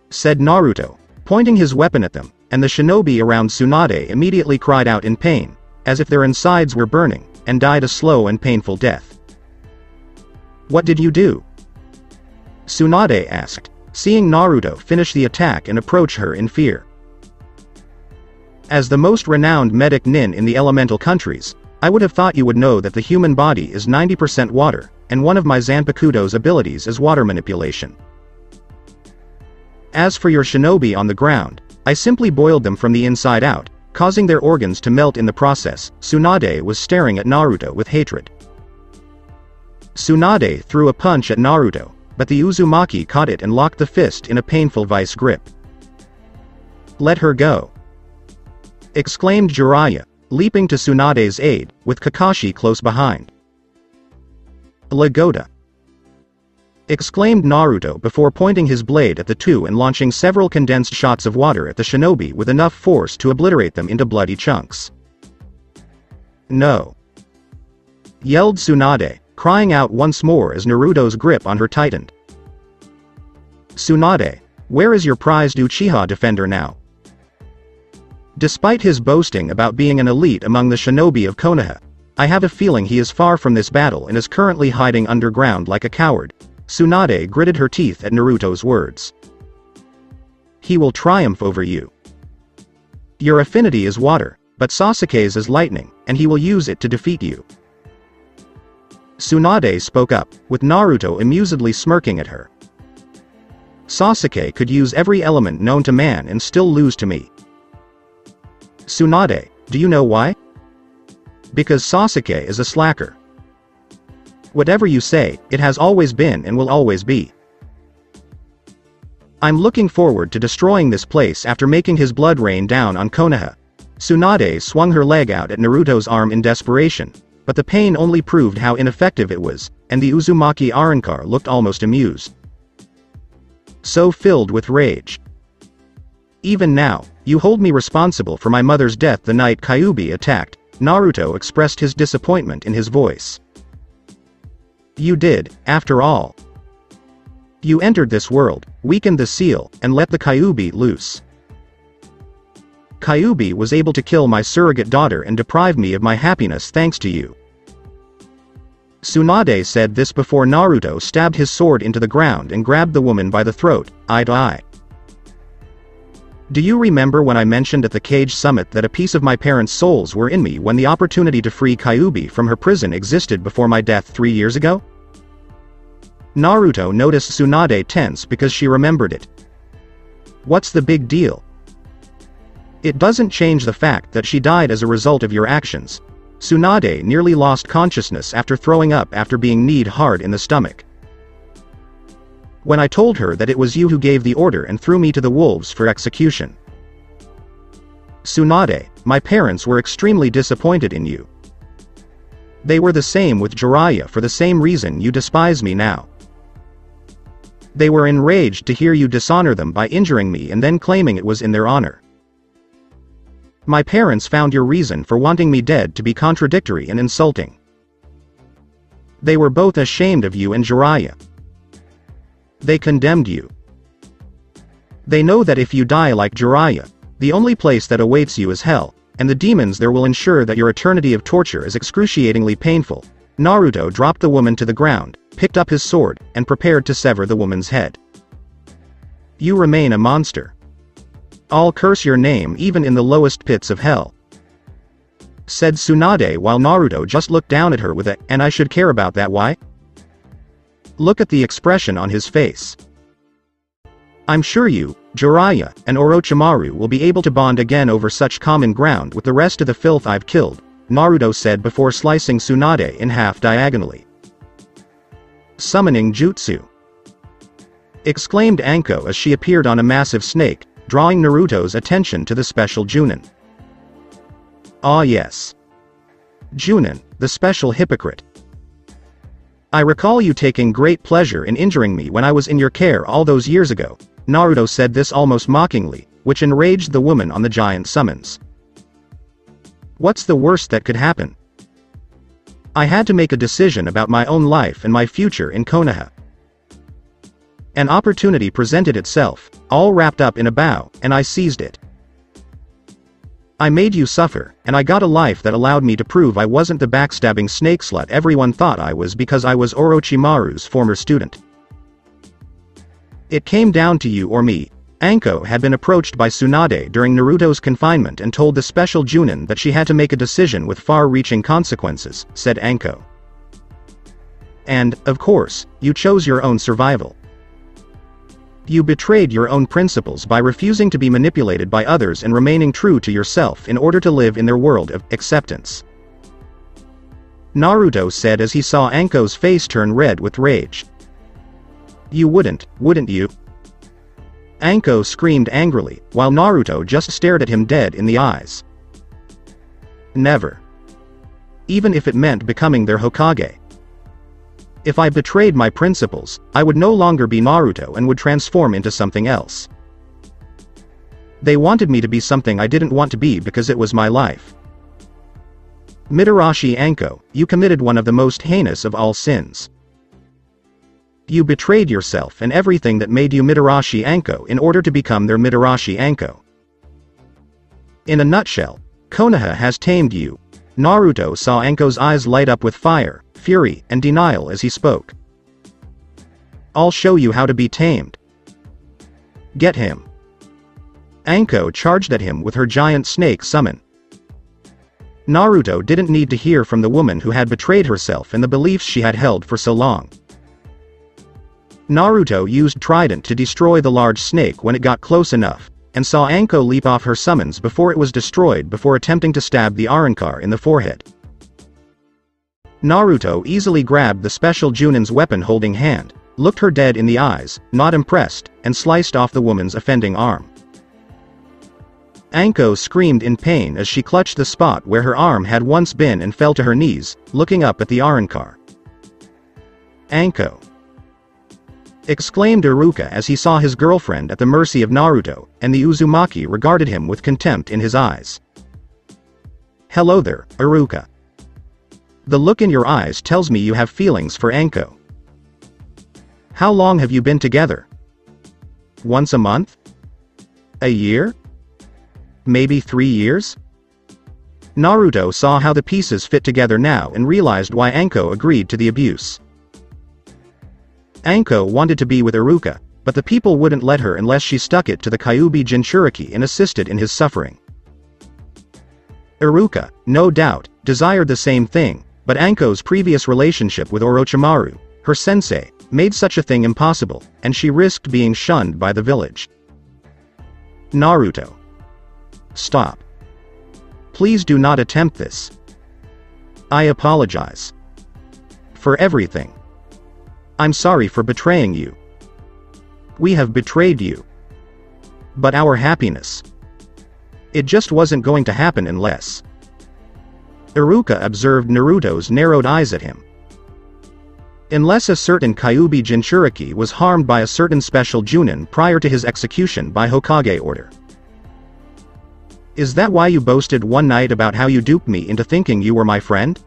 Said Naruto, pointing his weapon at them, and the shinobi around Tsunade immediately cried out in pain, as if their insides were burning, and died a slow and painful death. What did you do? Tsunade asked, seeing Naruto finish the attack and approach her in fear. As the most renowned medic nin in the elemental countries, I would have thought you would know that the human body is 90% water, and one of my Zanpakuto's abilities is water manipulation. As for your shinobi on the ground, I simply boiled them from the inside out, causing their organs to melt in the process. Tsunade was staring at Naruto with hatred. Tsunade threw a punch at Naruto, but the Uzumaki caught it and locked the fist in a painful vice grip. Let her go! Exclaimed Jiraiya, leaping to Tsunade's aid, with Kakashi close behind. Lagoda! Exclaimed Naruto before pointing his blade at the two and launching several condensed shots of water at the shinobi with enough force to obliterate them into bloody chunks. No! Yelled Tsunade, crying out once more as Naruto's grip on her tightened. Tsunade, where is your prized Uchiha defender now? Despite his boasting about being an elite among the shinobi of Konoha, I have a feeling he is far from this battle and is currently hiding underground like a coward. Tsunade gritted her teeth at Naruto's words. He will triumph over you. Your affinity is water, but Sasuke's is lightning, and he will use it to defeat you. Tsunade spoke up, with Naruto amusedly smirking at her. Sasuke could use every element known to man and still lose to me. Tsunade, do you know why? Because Sasuke is a slacker. Whatever you say, it has always been and will always be. I'm looking forward to destroying this place after making his blood rain down on Konoha. Tsunade swung her leg out at Naruto's arm in desperation, but the pain only proved how ineffective it was, and the Uzumaki Arrancar looked almost amused. So filled with rage. Even now, you hold me responsible for my mother's death the night Kyuubi attacked. Naruto expressed his disappointment in his voice. You did, after all. You entered this world, weakened the seal, and let the Kyuubi loose. Kyuubi was able to kill my surrogate daughter and deprive me of my happiness thanks to you. Tsunade said this before Naruto stabbed his sword into the ground and grabbed the woman by the throat, eye to eye. Do you remember when I mentioned at the Cage Summit that a piece of my parents' souls were in me when the opportunity to free Kyuubi from her prison existed before my death 3 years ago? Naruto noticed Tsunade tense because she remembered it. What's the big deal? It doesn't change the fact that she died as a result of your actions. Tsunade nearly lost consciousness after throwing up after being kneed hard in the stomach. When I told her that it was you who gave the order and threw me to the wolves for execution. Tsunade, my parents were extremely disappointed in you. They were the same with Jiraiya for the same reason you despise me now. They were enraged to hear you dishonor them by injuring me and then claiming it was in their honor. My parents found your reason for wanting me dead to be contradictory and insulting. They were both ashamed of you and Jiraiya. They condemned you. They know that if you die like Jiraiya, the only place that awaits you is hell, and the demons there will ensure that your eternity of torture is excruciatingly painful. Naruto dropped the woman to the ground, picked up his sword, and prepared to sever the woman's head. You remain a monster. I'll curse your name even in the lowest pits of hell, said Tsunade while Naruto just looked down at her with a, and I should care about that why? Look at the expression on his face. I'm sure you, Jiraiya, and Orochimaru will be able to bond again over such common ground with the rest of the filth I've killed, Naruto said before slicing Tsunade in half diagonally. Summoning Jutsu! Exclaimed Anko as she appeared on a massive snake, drawing Naruto's attention to the special Junin. Ah yes. Junin, the special hypocrite. I recall you taking great pleasure in injuring me when I was in your care all those years ago. Naruto said this almost mockingly, which enraged the woman on the giant summons. What's the worst that could happen? I had to make a decision about my own life and my future in Konoha. An opportunity presented itself, all wrapped up in a bow, and I seized it. I made you suffer, and I got a life that allowed me to prove I wasn't the backstabbing snake slut everyone thought I was because I was Orochimaru's former student. It came down to you or me. Anko had been approached by Tsunade during Naruto's confinement and told the special Junin that she had to make a decision with far-reaching consequences, said Anko. And, of course, you chose your own survival. You betrayed your own principles by refusing to be manipulated by others and remaining true to yourself in order to live in their world of acceptance. Naruto said as he saw Anko's face turn red with rage. You wouldn't you? Anko screamed angrily, while Naruto just stared at him dead in the eyes. Never. Even if it meant becoming their Hokage. If I betrayed my principles, I would no longer be Naruto and would transform into something else. They wanted me to be something I didn't want to be because it was my life. Mitarashi Anko, you committed one of the most heinous of all sins. You betrayed yourself and everything that made you Mitarashi Anko in order to become their Mitarashi Anko. In a nutshell, Konoha has tamed you. Naruto saw Anko's eyes light up with fire, fury, and denial as he spoke. I'll show you how to be tamed. Get him. Anko charged at him with her giant snake summon. Naruto didn't need to hear from the woman who had betrayed herself and the beliefs she had held for so long. Naruto used Trident to destroy the large snake when it got close enough, and saw Anko leap off her summons before it was destroyed before attempting to stab the Arrancar in the forehead. Naruto easily grabbed the special Junin's weapon-holding hand, looked her dead in the eyes, not impressed, and sliced off the woman's offending arm. Anko screamed in pain as she clutched the spot where her arm had once been and fell to her knees, looking up at the Arrancar. "Anko!" exclaimed Iruka as he saw his girlfriend at the mercy of Naruto, and the Uzumaki regarded him with contempt in his eyes. "Hello there, Iruka. The look in your eyes tells me you have feelings for Anko. How long have you been together? Once a month? A year? Maybe 3 years?" Naruto saw how the pieces fit together now and realized why Anko agreed to the abuse. Anko wanted to be with Iruka, but the people wouldn't let her unless she stuck it to the Kyuubi Jinchuriki and assisted in his suffering. Iruka, no doubt, desired the same thing, but Anko's previous relationship with Orochimaru, her sensei, made such a thing impossible, and she risked being shunned by the village. "Naruto. Stop. Please do not attempt this. I apologize. For everything. I'm sorry for betraying you. We have betrayed you. But our happiness. It just wasn't going to happen unless..." Iruka observed Naruto's narrowed eyes at him. "Unless a certain Kyuubi Jinchuriki was harmed by a certain special Junin prior to his execution by Hokage order. Is that why you boasted one night about how you duped me into thinking you were my friend?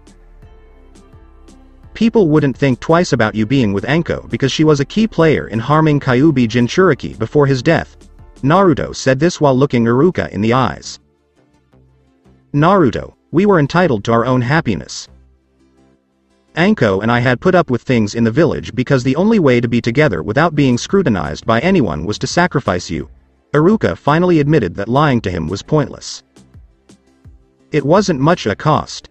People wouldn't think twice about you being with Anko because she was a key player in harming Kyuubi Jinchuriki before his death." Naruto said this while looking Iruka in the eyes. "Naruto, we were entitled to our own happiness. Anko and I had put up with things in the village because the only way to be together without being scrutinized by anyone was to sacrifice you." Iruka finally admitted that lying to him was pointless. "It wasn't much a cost.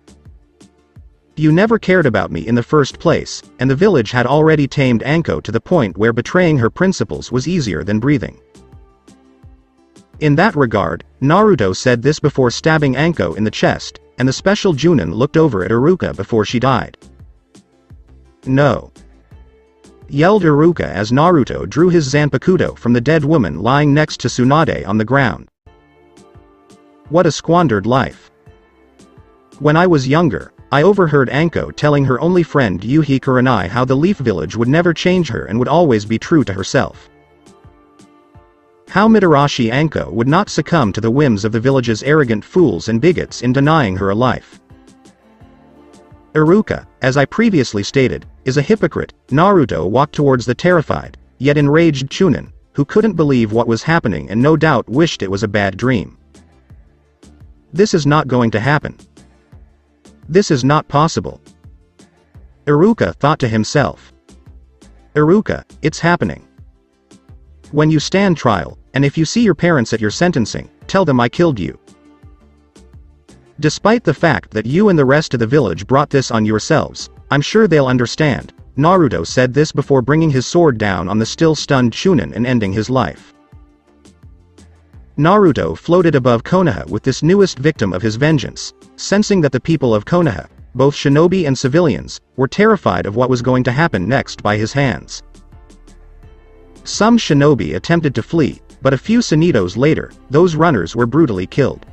You never cared about me in the first place, and the village had already tamed Anko to the point where betraying her principles was easier than breathing." In that regard, Naruto said this before stabbing Anko in the chest, and the special Junin looked over at Iruka before she died. "No!" yelled Iruka as Naruto drew his Zanpakuto from the dead woman lying next to Tsunade on the ground. "What a squandered life. When I was younger, I overheard Anko telling her only friend Yuhi Kurenai how the Leaf Village would never change her and would always be true to herself. How Mitarashi Anko would not succumb to the whims of the village's arrogant fools and bigots in denying her a life. Iruka, as I previously stated, is a hypocrite." Naruto walked towards the terrified, yet enraged Chunin, who couldn't believe what was happening and no doubt wished it was a bad dream. "This is not going to happen. This is not possible." Iruka thought to himself. "Iruka, it's happening. When you stand trial, and if you see your parents at your sentencing, tell them I killed you. Despite the fact that you and the rest of the village brought this on yourselves, I'm sure they'll understand." Naruto said this before bringing his sword down on the still stunned Chunin and ending his life. Naruto floated above Konoha with this newest victim of his vengeance, sensing that the people of Konoha, both shinobi and civilians, were terrified of what was going to happen next by his hands. Some shinobi attempted to flee, but a few sonitos later, those runners were brutally killed.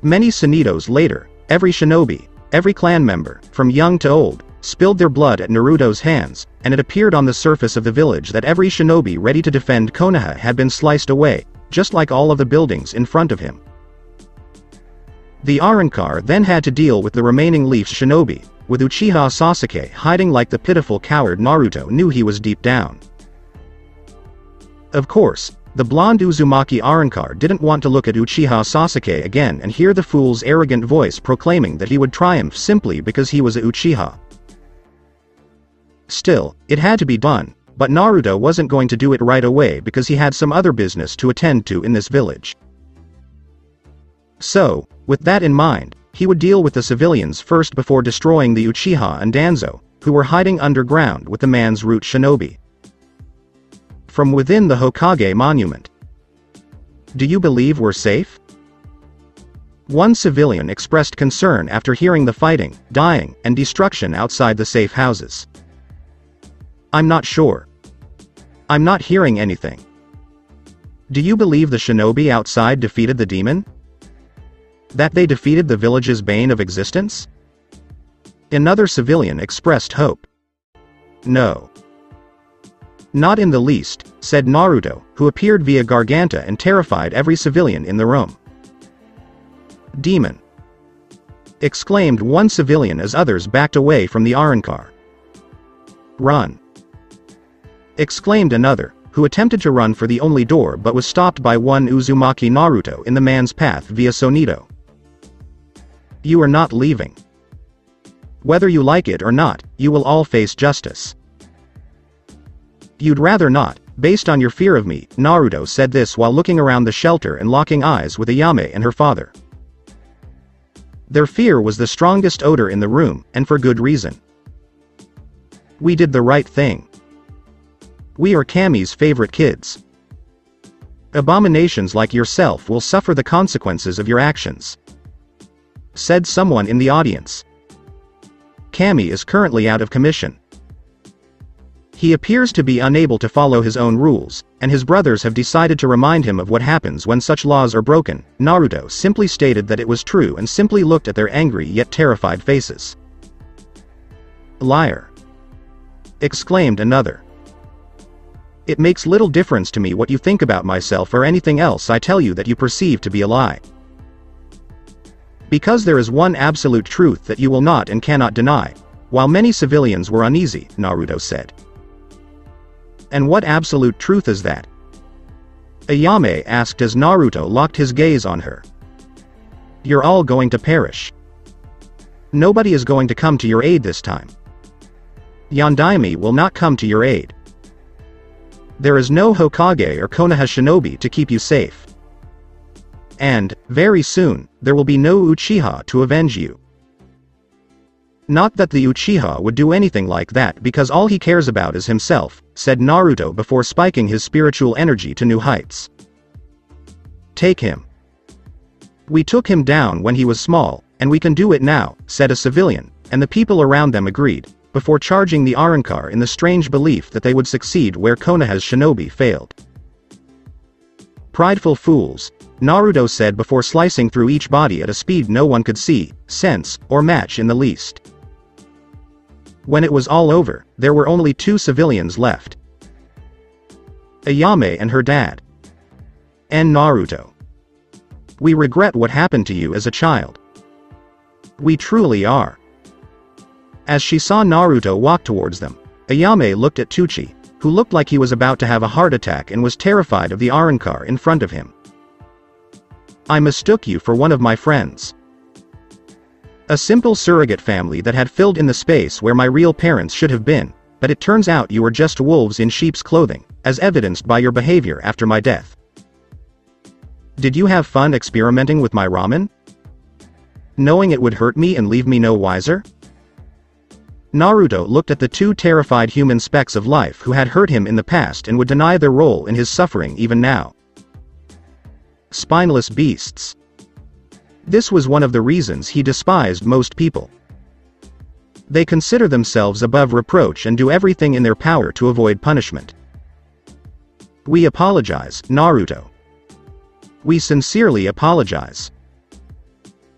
Many sonitos later, every shinobi, every clan member, from young to old, spilled their blood at Naruto's hands, and it appeared on the surface of the village that every shinobi ready to defend Konoha had been sliced away, just like all of the buildings in front of him. The Arrancar then had to deal with the remaining Leaf's shinobi, with Uchiha Sasuke hiding like the pitiful coward Naruto knew he was deep down. Of course, the blonde Uzumaki Arrancar didn't want to look at Uchiha Sasuke again and hear the fool's arrogant voice proclaiming that he would triumph simply because he was a Uchiha. Still, it had to be done, but Naruto wasn't going to do it right away because he had some other business to attend to in this village. So, With that in mind, he would deal with the civilians first before destroying the Uchiha and Danzo, who were hiding underground with the man's root shinobi. From within the Hokage monument. Do you believe we're safe? One civilian expressed concern after hearing the fighting, dying, and destruction outside the safe houses. I'm not sure. I'm not hearing anything. Do you believe the shinobi outside defeated the demon? That they defeated the village's bane of existence? Another civilian expressed hope. No. Not in the least, said Naruto, who appeared via Garganta and terrified every civilian in the room. Demon! Exclaimed one civilian as others backed away from the Arrancar. Run! Exclaimed another, who attempted to run for the only door but was stopped by one Uzumaki Naruto in the man's path via Sonido. You are not leaving. Whether you like it or not, you will all face justice. You'd rather not, based on your fear of me, Naruto said this while looking around the shelter and locking eyes with Ayame and her father. Their fear was the strongest odor in the room, and for good reason. We did the right thing. We are Kami's favorite kids. Abominations like yourself will suffer the consequences of your actions, said someone in the audience. Kami is currently out of commission. He appears to be unable to follow his own rules, and his brothers have decided to remind him of what happens when such laws are broken. Naruto simply stated that it was true and simply looked at their angry yet terrified faces. Liar! Exclaimed another. It makes little difference to me what you think about myself or anything else I tell you that you perceive to be a lie. Because there is one absolute truth that you will not and cannot deny, while many civilians were uneasy, Naruto said. And what absolute truth is that? Ayame asked as Naruto locked his gaze on her. You're all going to perish. Nobody is going to come to your aid this time. Yondaime will not come to your aid. There is no Hokage or Konoha shinobi to keep you safe. And, very soon, there will be no Uchiha to avenge you. Not that the Uchiha would do anything like that because all he cares about is himself, said Naruto before spiking his spiritual energy to new heights. Take him. We took him down when he was small, and we can do it now, said a civilian, and the people around them agreed, before charging the Arrancar in the strange belief that they would succeed where Konoha's shinobi failed. Prideful fools, Naruto said before slicing through each body at a speed no one could see, sense, or match in the least. When it was all over, there were only 2 civilians left. Ayame and her dad. And Naruto. We regret what happened to you as a child. We truly are. As she saw Naruto walk towards them, Ayame looked at Tsuchi, who looked like he was about to have a heart attack and was terrified of the Arrancar in front of him. I mistook you for one of my friends. A simple surrogate family that had filled in the space where my real parents should have been, but it turns out you were just wolves in sheep's clothing, as evidenced by your behavior after my death. Did you have fun experimenting with my ramen? Knowing it would hurt me and leave me no wiser? Naruto looked at the 2 terrified human specks of life who had hurt him in the past and would deny their role in his suffering even now. Spineless beasts. This was one of the reasons he despised most people. They consider themselves above reproach and do everything in their power to avoid punishment. We apologize, Naruto. We sincerely apologize.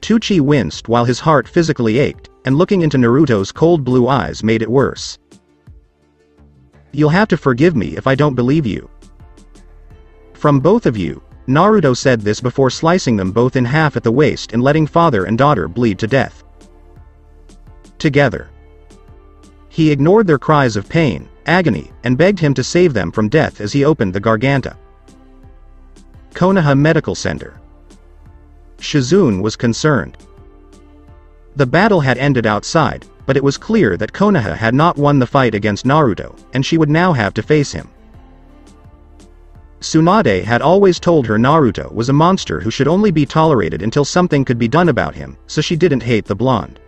Tsuchi winced while his heart physically ached, and looking into Naruto's cold blue eyes made it worse. You'll have to forgive me if I don't believe you. From both of you, Naruto said this before slicing them both in half at the waist and letting father and daughter bleed to death. Together. He ignored their cries of pain, agony, and begged him to save them from death as he opened the Garganta. Konoha Medical Center. Shizune was concerned. The battle had ended outside, but it was clear that Konoha had not won the fight against Naruto, and she would now have to face him. Tsunade had always told her Naruto was a monster who should only be tolerated until something could be done about him, so she didn't hate the blonde.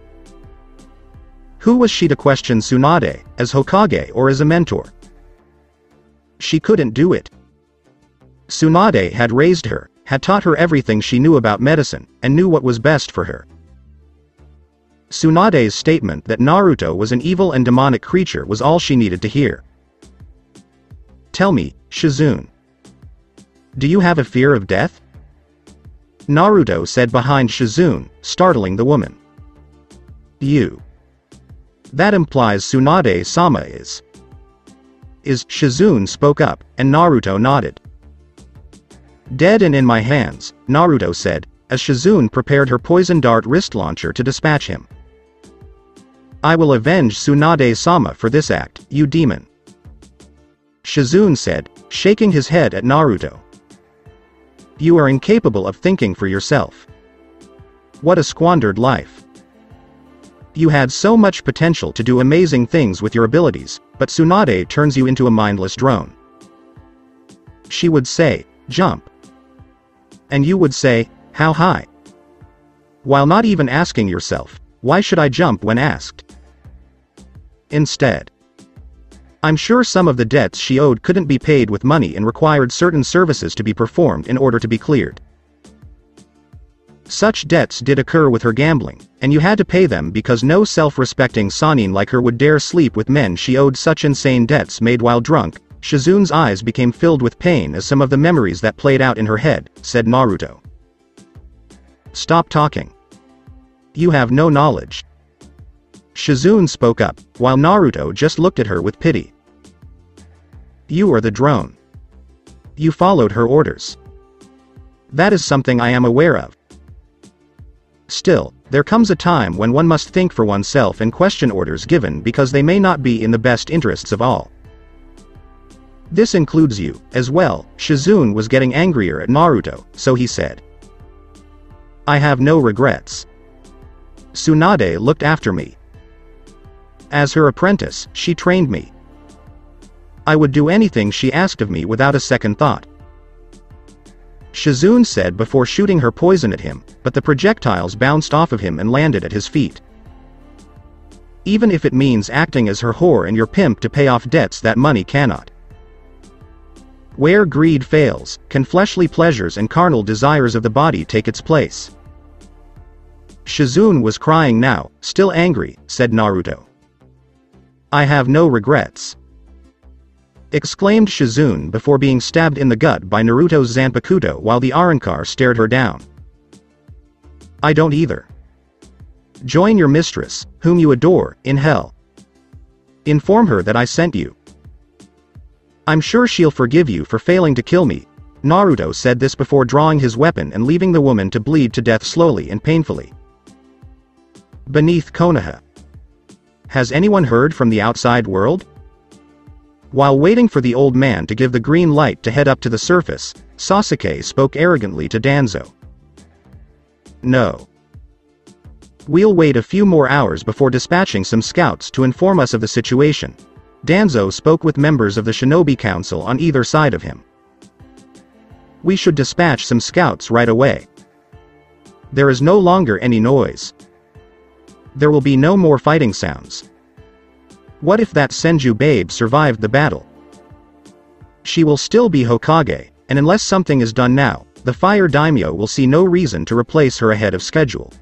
Who was she to question Tsunade, as Hokage or as a mentor? She couldn't do it. Tsunade had raised her, had taught her everything she knew about medicine, and knew what was best for her. Tsunade's statement that Naruto was an evil and demonic creature was all she needed to hear. Tell me, Shizune. Do you have a fear of death? Naruto said behind Shizune, startling the woman. You. That implies Tsunade-sama is. Shizune spoke up, and Naruto nodded. Dead and in my hands, Naruto said, as Shizune prepared her poison dart wrist launcher to dispatch him. I will avenge Tsunade-sama for this act, you demon. Shizune said, shaking his head at Naruto. You are incapable of thinking for yourself. What a squandered life. You had so much potential to do amazing things with your abilities, but Tsunade turns you into a mindless drone. She would say, jump. And you would say, how high? While not even asking yourself, why should I jump when asked? Instead. I'm sure some of the debts she owed couldn't be paid with money and required certain services to be performed in order to be cleared. Such debts did occur with her gambling, and you had to pay them because no self-respecting Sannin like her would dare sleep with men she owed such insane debts made while drunk. Shizune's eyes became filled with pain as some of the memories that played out in her head, said Naruto. Stop talking. You have no knowledge. Shizune spoke up, while Naruto just looked at her with pity. You are the drone. You followed her orders. That is something I am aware of. Still, there comes a time when one must think for oneself and question orders given because they may not be in the best interests of all. This includes you, as well. Shizune was getting angrier at Naruto, so he said. I have no regrets. Tsunade looked after me. As her apprentice, she trained me. I would do anything she asked of me without a second thought. Shizune said before shooting her poison at him, but the projectiles bounced off of him and landed at his feet. Even if it means acting as her whore and your pimp to pay off debts that money cannot. Where greed fails, can fleshly pleasures and carnal desires of the body take its place? Shizune was crying now, still angry, said Naruto. I have no regrets. Exclaimed Shizune before being stabbed in the gut by Naruto's Zanpakuto while the Arrancar stared her down. I don't either. Join your mistress, whom you adore, in hell. Inform her that I sent you. I'm sure she'll forgive you for failing to kill me. Naruto said this before drawing his weapon and leaving the woman to bleed to death slowly and painfully. Beneath Konoha. Has anyone heard from the outside world? While waiting for the old man to give the green light to head up to the surface, Sasuke spoke arrogantly to Danzo. No. We'll wait a few more hours before dispatching some scouts to inform us of the situation. Danzo spoke with members of the Shinobi Council on either side of him. We should dispatch some scouts right away. There is no longer any noise. There will be no more fighting sounds. What if that Senju babe survived the battle? She will still be Hokage, and unless something is done now, the Fire Daimyo will see no reason to replace her ahead of schedule.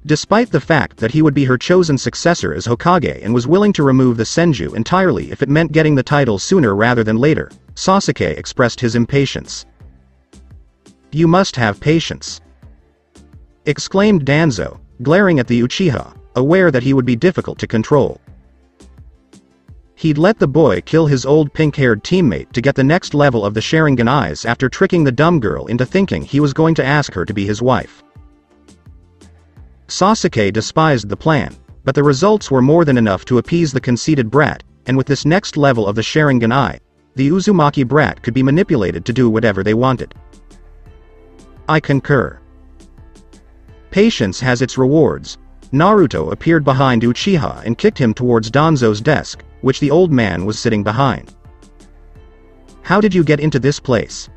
Despite the fact that he would be her chosen successor as Hokage and was willing to remove the Senju entirely if it meant getting the title sooner rather than later, Sasuke expressed his impatience. You must have patience. Exclaimed Danzo, glaring at the Uchiha, aware that he would be difficult to control. He'd let the boy kill his old pink-haired teammate to get the next level of the Sharingan eyes after tricking the dumb girl into thinking he was going to ask her to be his wife. Sasuke despised the plan, but the results were more than enough to appease the conceited brat, and with this next level of the Sharingan eye, the Uzumaki brat could be manipulated to do whatever they wanted. I concur. Patience has its rewards. Naruto appeared behind Uchiha and kicked him towards Danzo's desk, which the old man was sitting behind. How did you get into this place?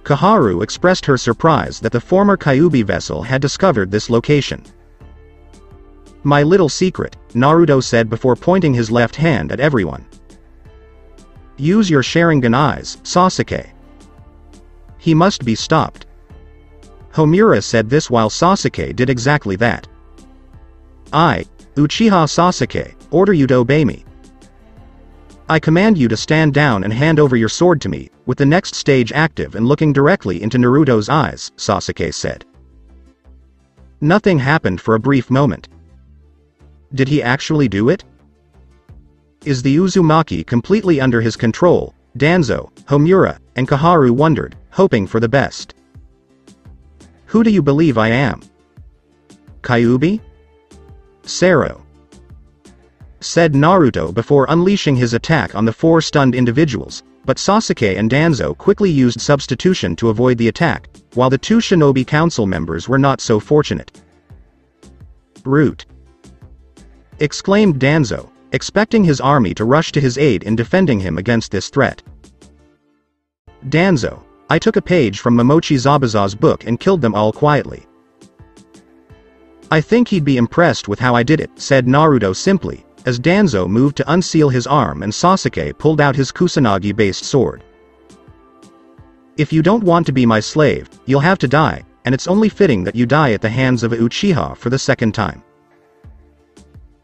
Kaharu expressed her surprise that the former Kyuubi vessel had discovered this location. My little secret, Naruto said before pointing his left hand at everyone. Use your Sharingan eyes, Sasuke. He must be stopped. Homura said this while Sasuke did exactly that. I, Uchiha Sasuke, order you to obey me. I command you to stand down and hand over your sword to me, with the next stage active and looking directly into Naruto's eyes, Sasuke said. Nothing happened for a brief moment. Did he actually do it? Is the Uzumaki completely under his control? Danzo, Homura, and Kaharu wondered, hoping for the best. Who do you believe I am? Kyuubi? Sero, said Naruto before unleashing his attack on the four stunned individuals, but Sasuke and Danzo quickly used substitution to avoid the attack, while the two shinobi council members were not so fortunate. Root! Exclaimed Danzo, expecting his army to rush to his aid in defending him against this threat. Danzo, I took a page from Momochi Zabuza's book and killed them all quietly. I think he'd be impressed with how I did it, said Naruto simply, as Danzo moved to unseal his arm and Sasuke pulled out his Kusanagi-based sword. If you don't want to be my slave, you'll have to die, and it's only fitting that you die at the hands of a Uchiha for the second time.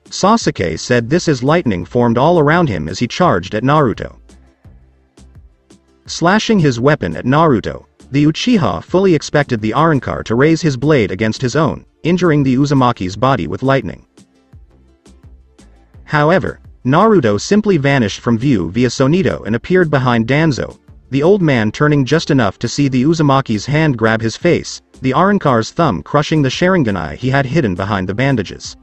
Sasuke said this as lightning formed all around him as he charged at Naruto. Slashing his weapon at Naruto, the Uchiha fully expected the Arrancar to raise his blade against his own, injuring the Uzumaki's body with lightning. However, Naruto simply vanished from view via Sonito and appeared behind Danzo, the old man turning just enough to see the Uzumaki's hand grab his face, the Arrancar's thumb crushing the Sharingan eye he had hidden behind the bandages.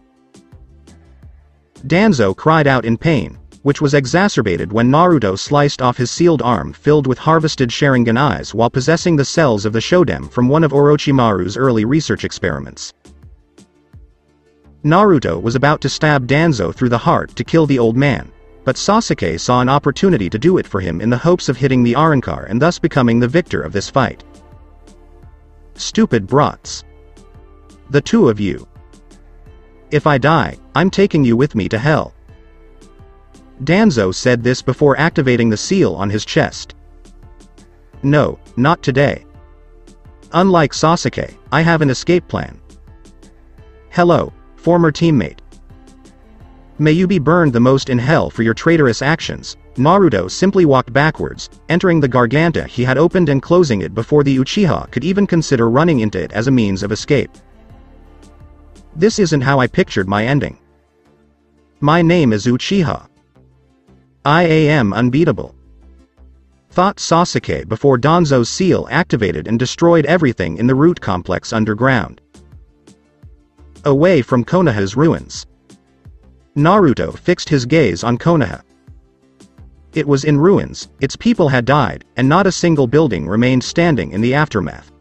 Danzo cried out in pain, which was exacerbated when Naruto sliced off his sealed arm filled with harvested Sharingan eyes while possessing the cells of the Shodem from one of Orochimaru's early research experiments. Naruto was about to stab Danzo through the heart to kill the old man, but Sasuke saw an opportunity to do it for him in the hopes of hitting the Arrancar and thus becoming the victor of this fight. Stupid brats. The two of you. If I die, I'm taking you with me to hell. Danzo said this before activating the seal on his chest. No, not today. Unlike Sasuke, I have an escape plan. Hello, former teammate. May you be burned the most in hell for your traitorous actions. Naruto simply walked backwards, entering the Garganta he had opened and closing it before the Uchiha could even consider running into it as a means of escape. This isn't how I pictured my ending. My name is Uchiha. I am unbeatable. Thought Sasuke before Danzo's seal activated and destroyed everything in the root complex underground. Away from Konoha's ruins. Naruto fixed his gaze on Konoha. It was in ruins, its people had died, and not a single building remained standing in the aftermath.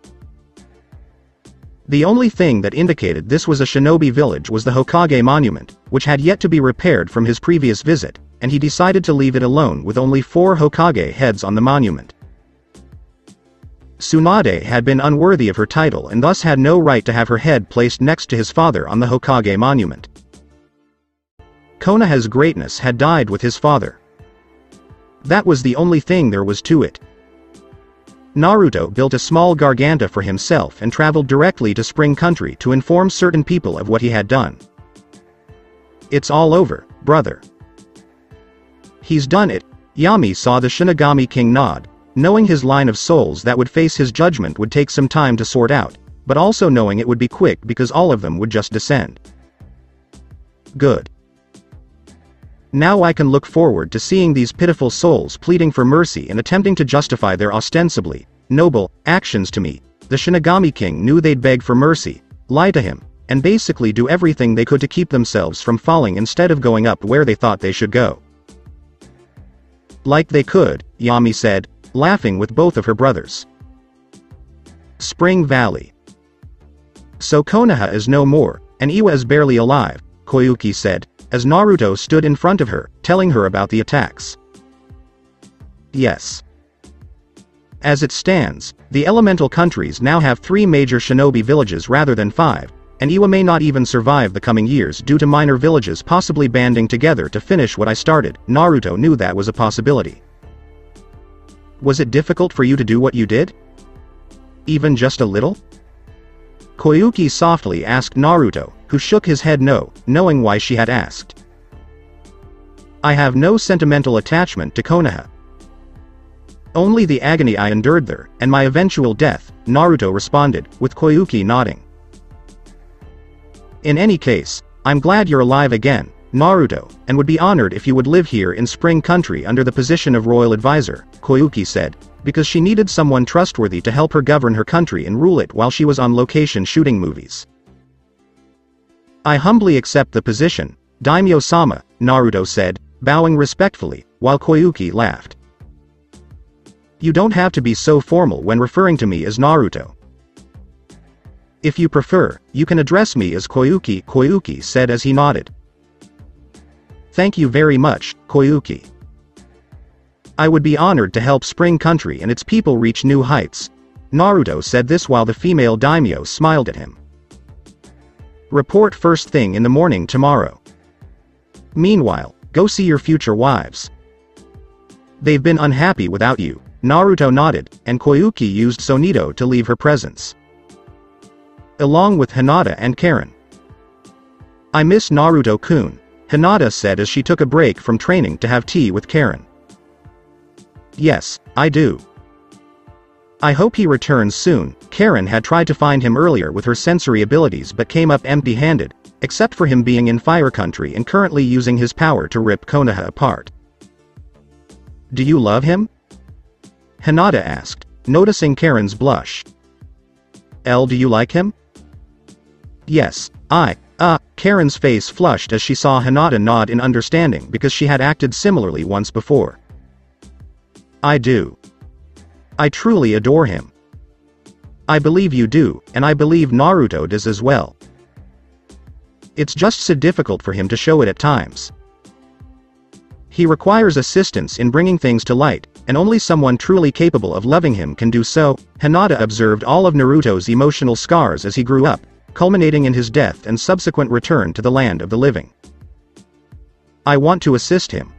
The only thing that indicated this was a shinobi village was the Hokage monument, which had yet to be repaired from his previous visit, and he decided to leave it alone with only 4 Hokage heads on the monument. Tsunade had been unworthy of her title and thus had no right to have her head placed next to his father on the Hokage monument. Konoha's greatness had died with his father. That was the only thing there was to it. Naruto built a small Garganta for himself and traveled directly to Spring Country to inform certain people of what he had done. It's all over, brother. He's done it. Yami saw the Shinigami King nod, knowing his line of souls that would face his judgment would take some time to sort out, but also knowing it would be quick because all of them would just descend. Good. Now I can look forward to seeing these pitiful souls pleading for mercy and attempting to justify their ostensibly noble actions to me. The Shinigami King knew they'd beg for mercy, lie to him, and basically do everything they could to keep themselves from falling instead of going up where they thought they should go. Like they could, Yami said, laughing with both of her brothers. Spring Valley. So Konoha is no more, and Iwa is barely alive, Koyuki said, as Naruto stood in front of her, telling her about the attacks. Yes. As it stands, the elemental countries now have 3 major shinobi villages rather than 5, and Iwa may not even survive the coming years due to minor villages possibly banding together to finish what I started. Naruto knew that was a possibility. Was it difficult for you to do what you did? Even just a little? Koyuki softly asked Naruto, who shook his head no, knowing why she had asked. I have no sentimental attachment to Konoha. Only the agony I endured there, and my eventual death, Naruto responded, with Koyuki nodding. In any case, I'm glad you're alive again, Naruto, and would be honored if you would live here in Spring Country under the position of royal advisor, Koyuki said, because she needed someone trustworthy to help her govern her country and rule it while she was on location shooting movies. I humbly accept the position, Daimyo-sama, Naruto said, bowing respectfully, while Koyuki laughed. You don't have to be so formal when referring to me as Naruto. If you prefer, you can address me as Koyuki, Koyuki said as he nodded. Thank you very much, Koyuki. I would be honored to help Spring Country and its people reach new heights. Naruto said this while the female daimyo smiled at him. Report first thing in the morning tomorrow. Meanwhile, go see your future wives. They've been unhappy without you. Naruto nodded, and Koyuki used Sonito to leave her presence. Along with Hinata and Karen. I miss Naruto-kun, Hinata said as she took a break from training to have tea with Karen. Yes, I do. I hope he returns soon. Karen had tried to find him earlier with her sensory abilities but came up empty-handed, except for him being in Fire Country and currently using his power to rip Konoha apart. Do you love him? Hinata asked, noticing Karen's blush. Do you like him? Yes, Karen's face flushed as she saw Hinata nod in understanding because she had acted similarly once before. I do. I truly adore him. I believe you do, and I believe Naruto does as well. It's just so difficult for him to show it at times. He requires assistance in bringing things to light, and only someone truly capable of loving him can do so. Hinata observed all of Naruto's emotional scars as he grew up, culminating in his death and subsequent return to the land of the living. I want to assist him.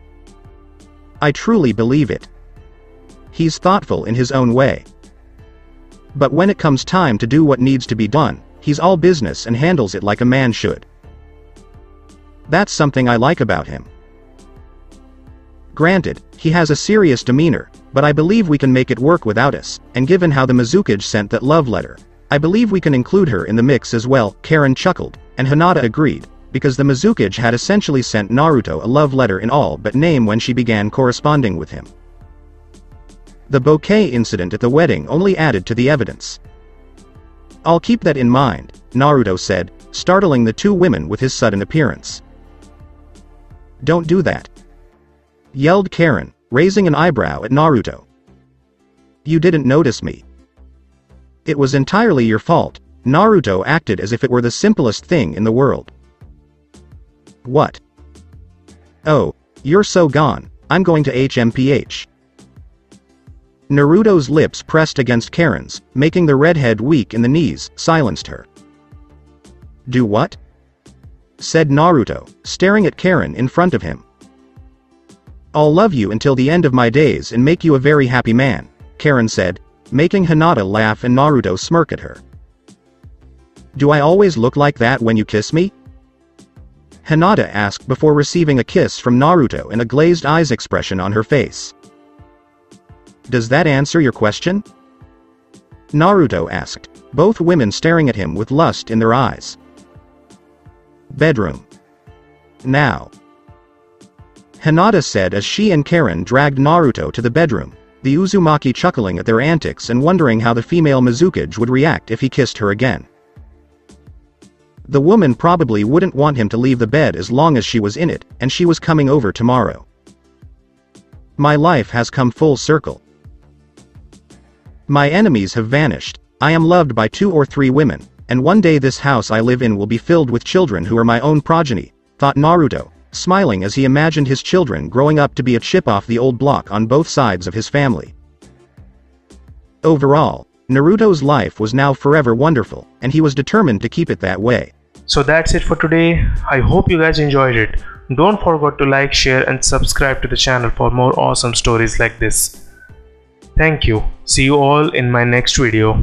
I truly believe it. He's thoughtful in his own way. But when it comes time to do what needs to be done, he's all business and handles it like a man should. That's something I like about him. Granted, he has a serious demeanor, but I believe we can make it work without us, and given how the Mizukage sent that love letter, I believe we can include her in the mix as well. Karen chuckled, and Hinata agreed, because the Mizukage had essentially sent Naruto a love letter in all but name when she began corresponding with him. The bouquet incident at the wedding only added to the evidence. I'll keep that in mind, Naruto said, startling the two women with his sudden appearance. Don't do that, yelled Karen, raising an eyebrow at Naruto. You didn't notice me. It was entirely your fault. Naruto acted as if it were the simplest thing in the world. What? Oh, you're so gone, I'm going to HMPH. Naruto's lips pressed against Karen's, making the redhead weak in the knees, silenced her. Do what? Said Naruto, staring at Karen in front of him. I'll love you until the end of my days and make you a very happy man, Karen said, making Hinata laugh and Naruto smirk at her. Do I always look like that when you kiss me? Hinata asked before receiving a kiss from Naruto and a glazed eyes expression on her face. Does that answer your question? Naruto asked, both women staring at him with lust in their eyes. Bedroom. Now. Hinata said as she and Karen dragged Naruto to the bedroom, the Uzumaki chuckling at their antics and wondering how the female Mizukage would react if he kissed her again. The woman probably wouldn't want him to leave the bed as long as she was in it, and she was coming over tomorrow. My life has come full circle. My enemies have vanished. I am loved by 2 or 3 women, and one day this house I live in will be filled with children who are my own progeny, thought Naruto, smiling as he imagined his children growing up to be a chip off the old block on both sides of his family. Overall, Naruto's life was now forever wonderful, and he was determined to keep it that way. So that's it for today. I hope you guys enjoyed it. Don't forget to like, share and subscribe to the channel for more awesome stories like this. Thank you. See you all in my next video.